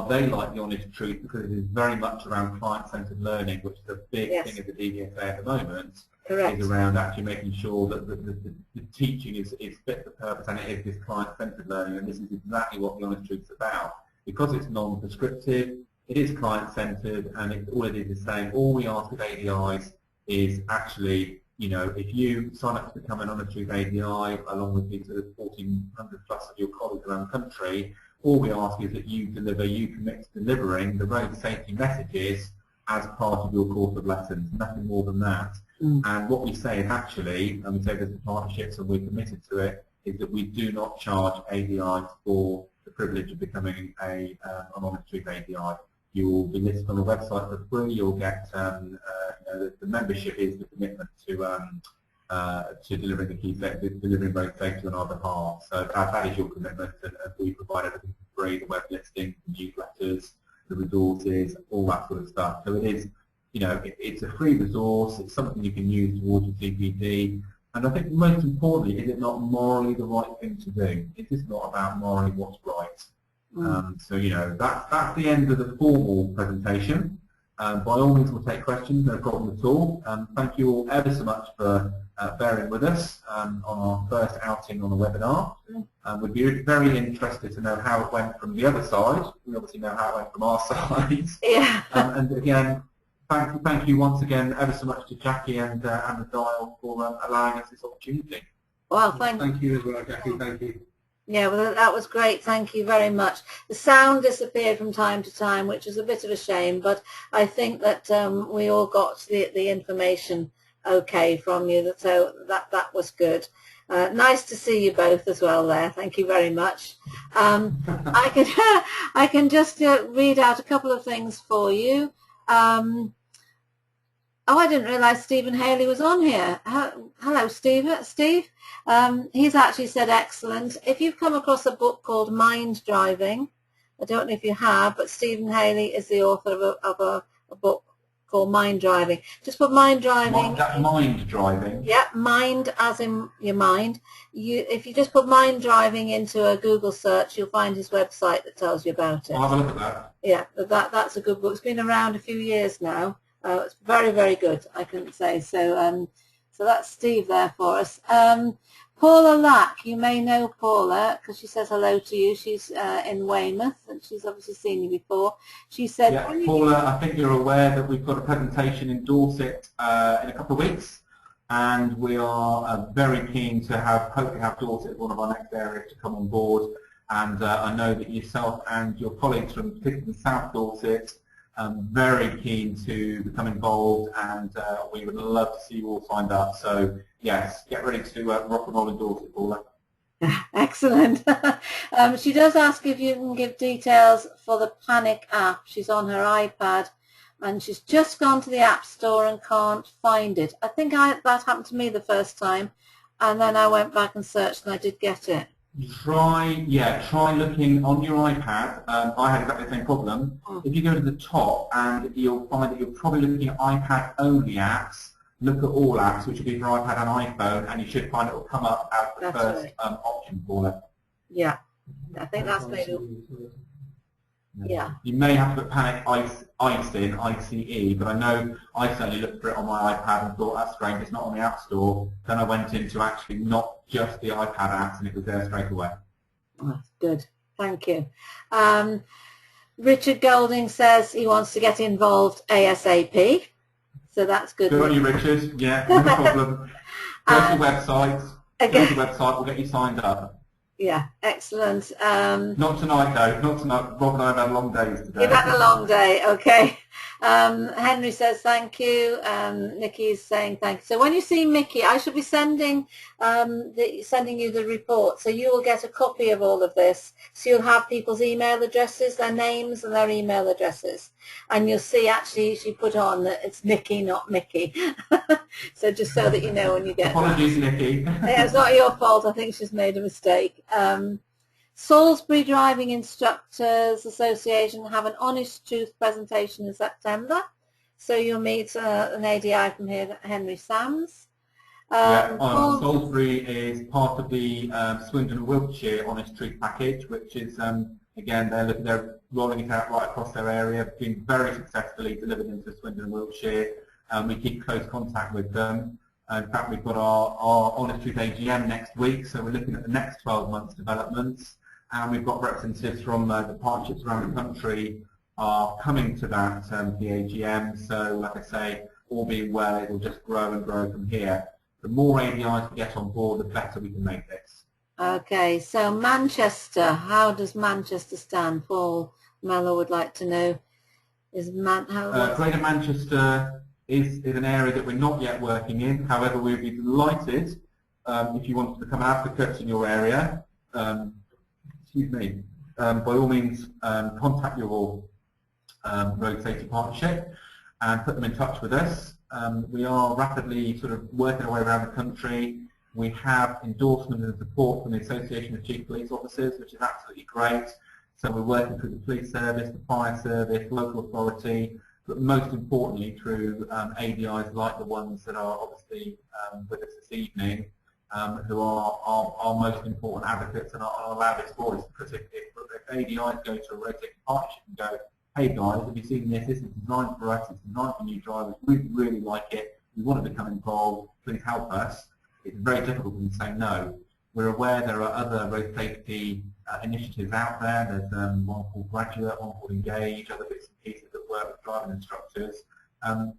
they like the honest truth because it is very much around client-centered learning, which is a big thing at the DVSA at the moment. Correct. Is around actually making sure that the teaching is fit for purpose, and it is this client-centered learning, and this is exactly what the honest truth is about. Because it's non-prescriptive, it is client-centered, and all it is saying all we ask of ADIs is actually, you know, if you sign up to become an honest truth ADI along with the 1,400 plus of your colleagues around the country, all we ask is that you commit to delivering the road safety messages as part of your course of lessons, nothing more than that. And what we say is actually, and we say this in partnerships and we're committed to it, is that we do not charge ADIs for the privilege of becoming an honest truth ADI. You will be listed on the website for free. You'll get you know, the membership is the commitment to delivering the key delivering road safety on our behalf. So that is your commitment, and we provide everything for free: the web listing, the newsletters, the resources, all that sort of stuff. So it is, you know, it's a free resource. It's something you can use towards your CPD. And I think most importantly, is it not morally the right thing to do? It is not about morally what's right. So, you know, that's the end of the formal presentation. By all means, we'll take questions, no problem at all. Thank you all ever so much for bearing with us on our first outing on the webinar. We'd be very interested to know how it went from the other side. We obviously know how it went from our side. yeah. And again, thank you once again ever so much to Jackie and the Dial for allowing us this opportunity. Well, thank you as well, Jackie. Thank you. Yeah, well, that was great. Thank you very much. The sound disappeared from time to time, which is a bit of a shame, but I think that we all got the information okay from you, so that was good. Nice to see you both as well there. Thank you very much. I can just read out a couple of things for you. Oh, I didn't realise Stephen Haley was on here. Hello, Steve. He's actually said excellent. If you've come across a book called Mind Driving, I don't know if you have, but Stephen Haley is the author of a book called Mind Driving. Just put Mind Driving. Mind Driving? Yeah, mind as in your mind. If you just put Mind Driving into a Google search, you'll find his website that tells you about it. I'll have a look at that. Yeah, that's a good book. It's been around a few years now. It's very, very good, I couldn't say. So so that's Steve there for us. Paula Lack, you may know Paula because she says hello to you. She's in Weymouth, and she's obviously seen you before. She said, yeah, Paula, I think you're aware that we've got a presentation in Dorset in a couple of weeks, and we are very keen to hopefully have Dorset as one of our next areas to come on board. And I know that yourself and your colleagues from particularly South Dorset very keen to become involved, and we would love to see you all signed up. So yes, get ready to rock and roll in Dorset, Paula. Excellent. She does ask if you can give details for the Panic app. She's on her iPad and she's just gone to the App Store and can't find it. I think that happened to me the first time, and then I went back and searched and I did get it. Try looking on your iPad. I had exactly the same problem. If you go to the top, and you'll find that you're probably looking at iPad-only apps. Look at all apps, which will be for iPad and iPhone, and you should find it will come up as the first option for it. Yeah, I think that's maybe. Yeah. You may have to put Panic ICE, but I know I certainly looked for it on my iPad and thought, that's strange, it's not on the App Store. Then I went into actually not just the iPad apps, and it was there straight away. Oh, that's good. Thank you. Richard Golding says he wants to get involved ASAP, so that's good. Good on you, Richard. Yeah, no problem. Go to the website. We'll get you signed up. Yeah, excellent. Not tonight though, not tonight. Rob and I have had long days today. You've had a long day, okay. Henry says thank you. Nikki's saying thank you. So when you see Mickey, I should be sending you the report. So you will get a copy of all of this. So you'll have people's email addresses, their names and their email addresses. And you'll see actually she put on that it's Nikki, not Mickey. So just so that you know when you get Apologies, Nikki. Yeah, it's not your fault. I think she's made a mistake. Salisbury Driving Instructors Association have an Honest Truth presentation in September. So you'll meet an ADI from here, Henry Sams. Salisbury is part of the Swindon and Wiltshire Honest Truth package, which is, again, they're rolling it out right across their area, being very successfully delivered into Swindon and Wiltshire. We keep close contact with them. In fact, we've got our Honest Truth AGM next week, so we're looking at the next 12 months developments. And we've got representatives from the partnerships around the country are coming to that the AGM. So, like I say, all being well, it will just grow and grow from here. The more ADIs we get on board, the better we can make this. Okay, so Manchester, how does Manchester stand? Paul Mello would like to know. Greater Manchester is an area that we're not yet working in. However, we'd be delighted if you wanted to become advocates in your area. Excuse me. By all means, contact your road safety partnership and put them in touch with us. We are rapidly sort of working our way around the country. We have endorsement and support from the Association of Chief Police Officers, which is absolutely great. So we're working through the police service, the fire service, local authority, but most importantly through ADIs like the ones that are obviously with us this evening, who are our most important advocates and our loudest voice. Because if ADIs go to a road safety partnership and go, hey guys, have you seen this? This is designed for us, it's designed for new drivers, we really like it, we want to become involved, please help us. It's very difficult for them to say no. We're aware there are other road safety initiatives out there. There's one called Graduate, one called Engage, other bits and pieces that work with driving instructors.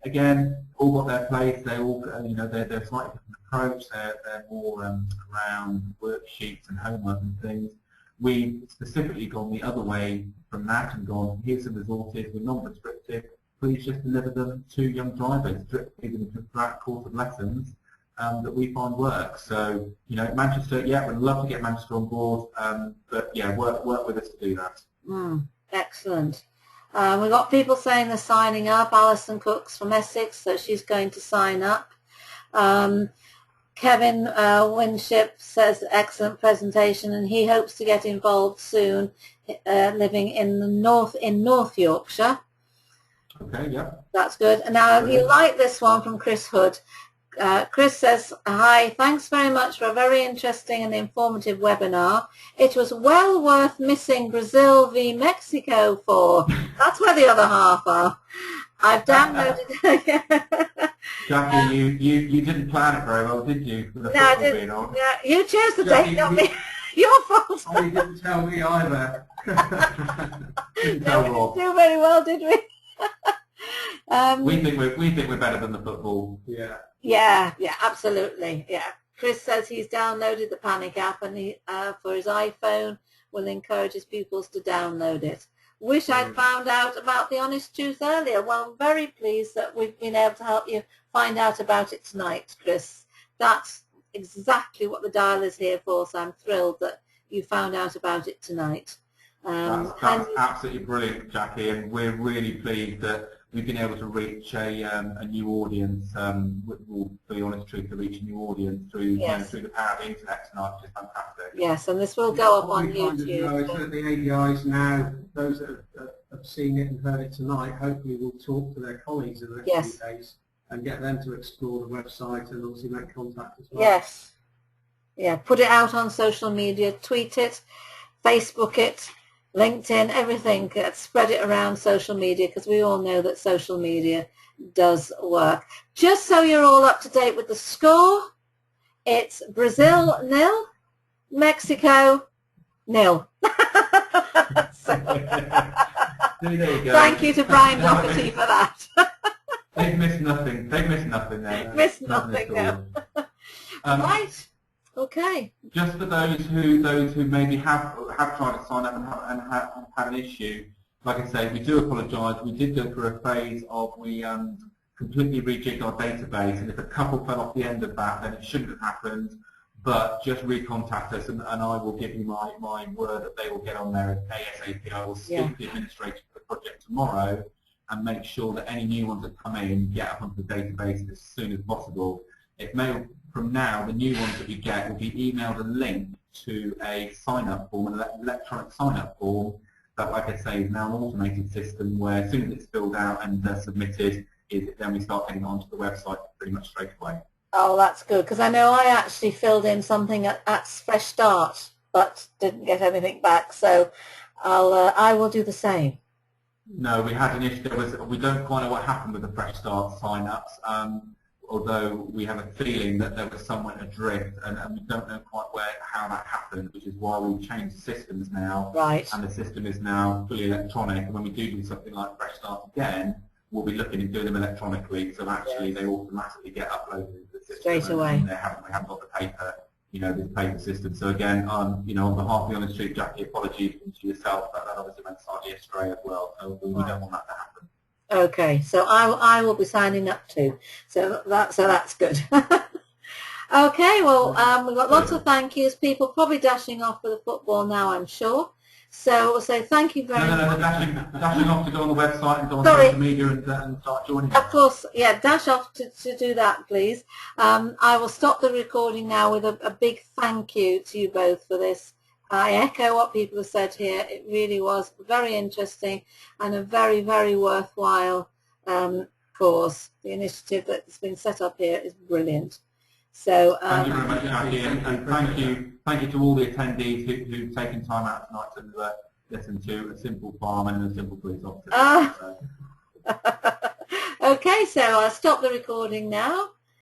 Again, all got their place. They all, they're slightly different approach. They're more around worksheets and homework and things. We've specifically gone the other way from that and gone, here's some resources, we're non-prescriptive, please just deliver them to young drivers, drip-feed them throughout the course of lessons that we find work. So, Manchester, yeah, we'd love to get Manchester on board, but yeah, work with us to do that. Excellent. We've got people saying they're signing up. Alison Cooks from Essex, so she's going to sign up. Kevin Winship says excellent presentation, and he hopes to get involved soon, living in North Yorkshire. Okay, yeah. That's good. And now you like this one from Chris Hood. Chris says, hi, thanks very much for a very interesting and informative webinar. It was well worth missing Brazil v Mexico for. That's where the other half are. I've downloaded. Jackie, you didn't plan it very well, did you? For the No, I didn't. Yeah, you chose the date, not me. Your fault. Oh, you didn't tell me either. Didn't No, tell we Rob. didn't do very well, did we? We think we're better than the football. Yeah. Yeah, absolutely. Yeah. Chris says he's downloaded the Panic app and he, for his iPhone, will encourage his pupils to download it. Wish I'd found out about the Honest Truth earlier. Well, I'm very pleased that we've been able to help you find out about it tonight, Chris. That's exactly what the dial is here for, so I'm thrilled that you found out about it tonight. That's absolutely brilliant, Jackie, and we're really pleased that we've been able to reach a new audience, for the Honest Truth, to reach a new audience through, through the power of the internet tonight, which is fantastic. Yes, and this will go up on What we YouTube. kind of know is that the ADIs now, those that have seen it and heard it tonight, hopefully will talk to their colleagues in the next few days and get them to explore the website and obviously make contact as well. Yes. Yeah, put it out on social media, tweet it, Facebook it, LinkedIn, everything. Spread it around social media, because we all know that social media does work. Just so you're all up to date with the score, it's Brazil 0, Mexico 0. There you go. Thank you to Brian Doherty for that. They've missed nothing. They've missed nothing there. Missed nothing there. Right. Okay. Just for those who maybe have tried to sign up and have had an issue, like I say, we do apologise. We did go through a phase of we completely rejigged our database, and if a couple fell off the end of that, then it shouldn't have happened. But just recontact us, and I will give you my word that they will get on there ASAP. I will speak to the administrator for the project tomorrow and make sure that any new ones that come in get onto the database as soon as possible. It may, from now, the new ones that we get will be emailed a link to a sign-up form, an electronic sign-up form that, like I say, is now an automated system where as soon as it's filled out and submitted, then we start getting onto the website pretty much straight away. Oh, that's good, because I know I actually filled in something at Fresh Start, but didn't get anything back. So I will do the same. No, we had an issue. We don't quite know what happened with the Fresh Start sign-ups, although we have a feeling that there was someone adrift, and we don't know quite how that happened, which is why we've changed the systems now. Right. And the system is now fully electronic. And when we do something like Fresh Start again, we'll be looking at doing them electronically. So actually, they automatically get uploaded into the system straight away. And we haven't got the paper. This paper system. So again, on behalf of the Honest Truth, Jackie, apologies to yourself, but that obviously went slightly astray as well. So we don't want that to happen. Okay, so I will be signing up too. So that's good. Okay, well we've got lots of thank yous. People probably dashing off for the football now, I'm sure. So we'll say thank you very much. No, dashing off to go on the website and go on social media and start joining. Of course, yeah, dash off to do that, please. I will stop the recording now with a big thank you to you both for this. I echo what people have said here. It really was very interesting and a very, very worthwhile cause. The initiative that's been set up here is brilliant. So thank you very much, Jackie, and thank you to all the attendees who've taken time out tonight to listen to a simple farmer and a simple police officer. Okay, so I'll stop the recording now.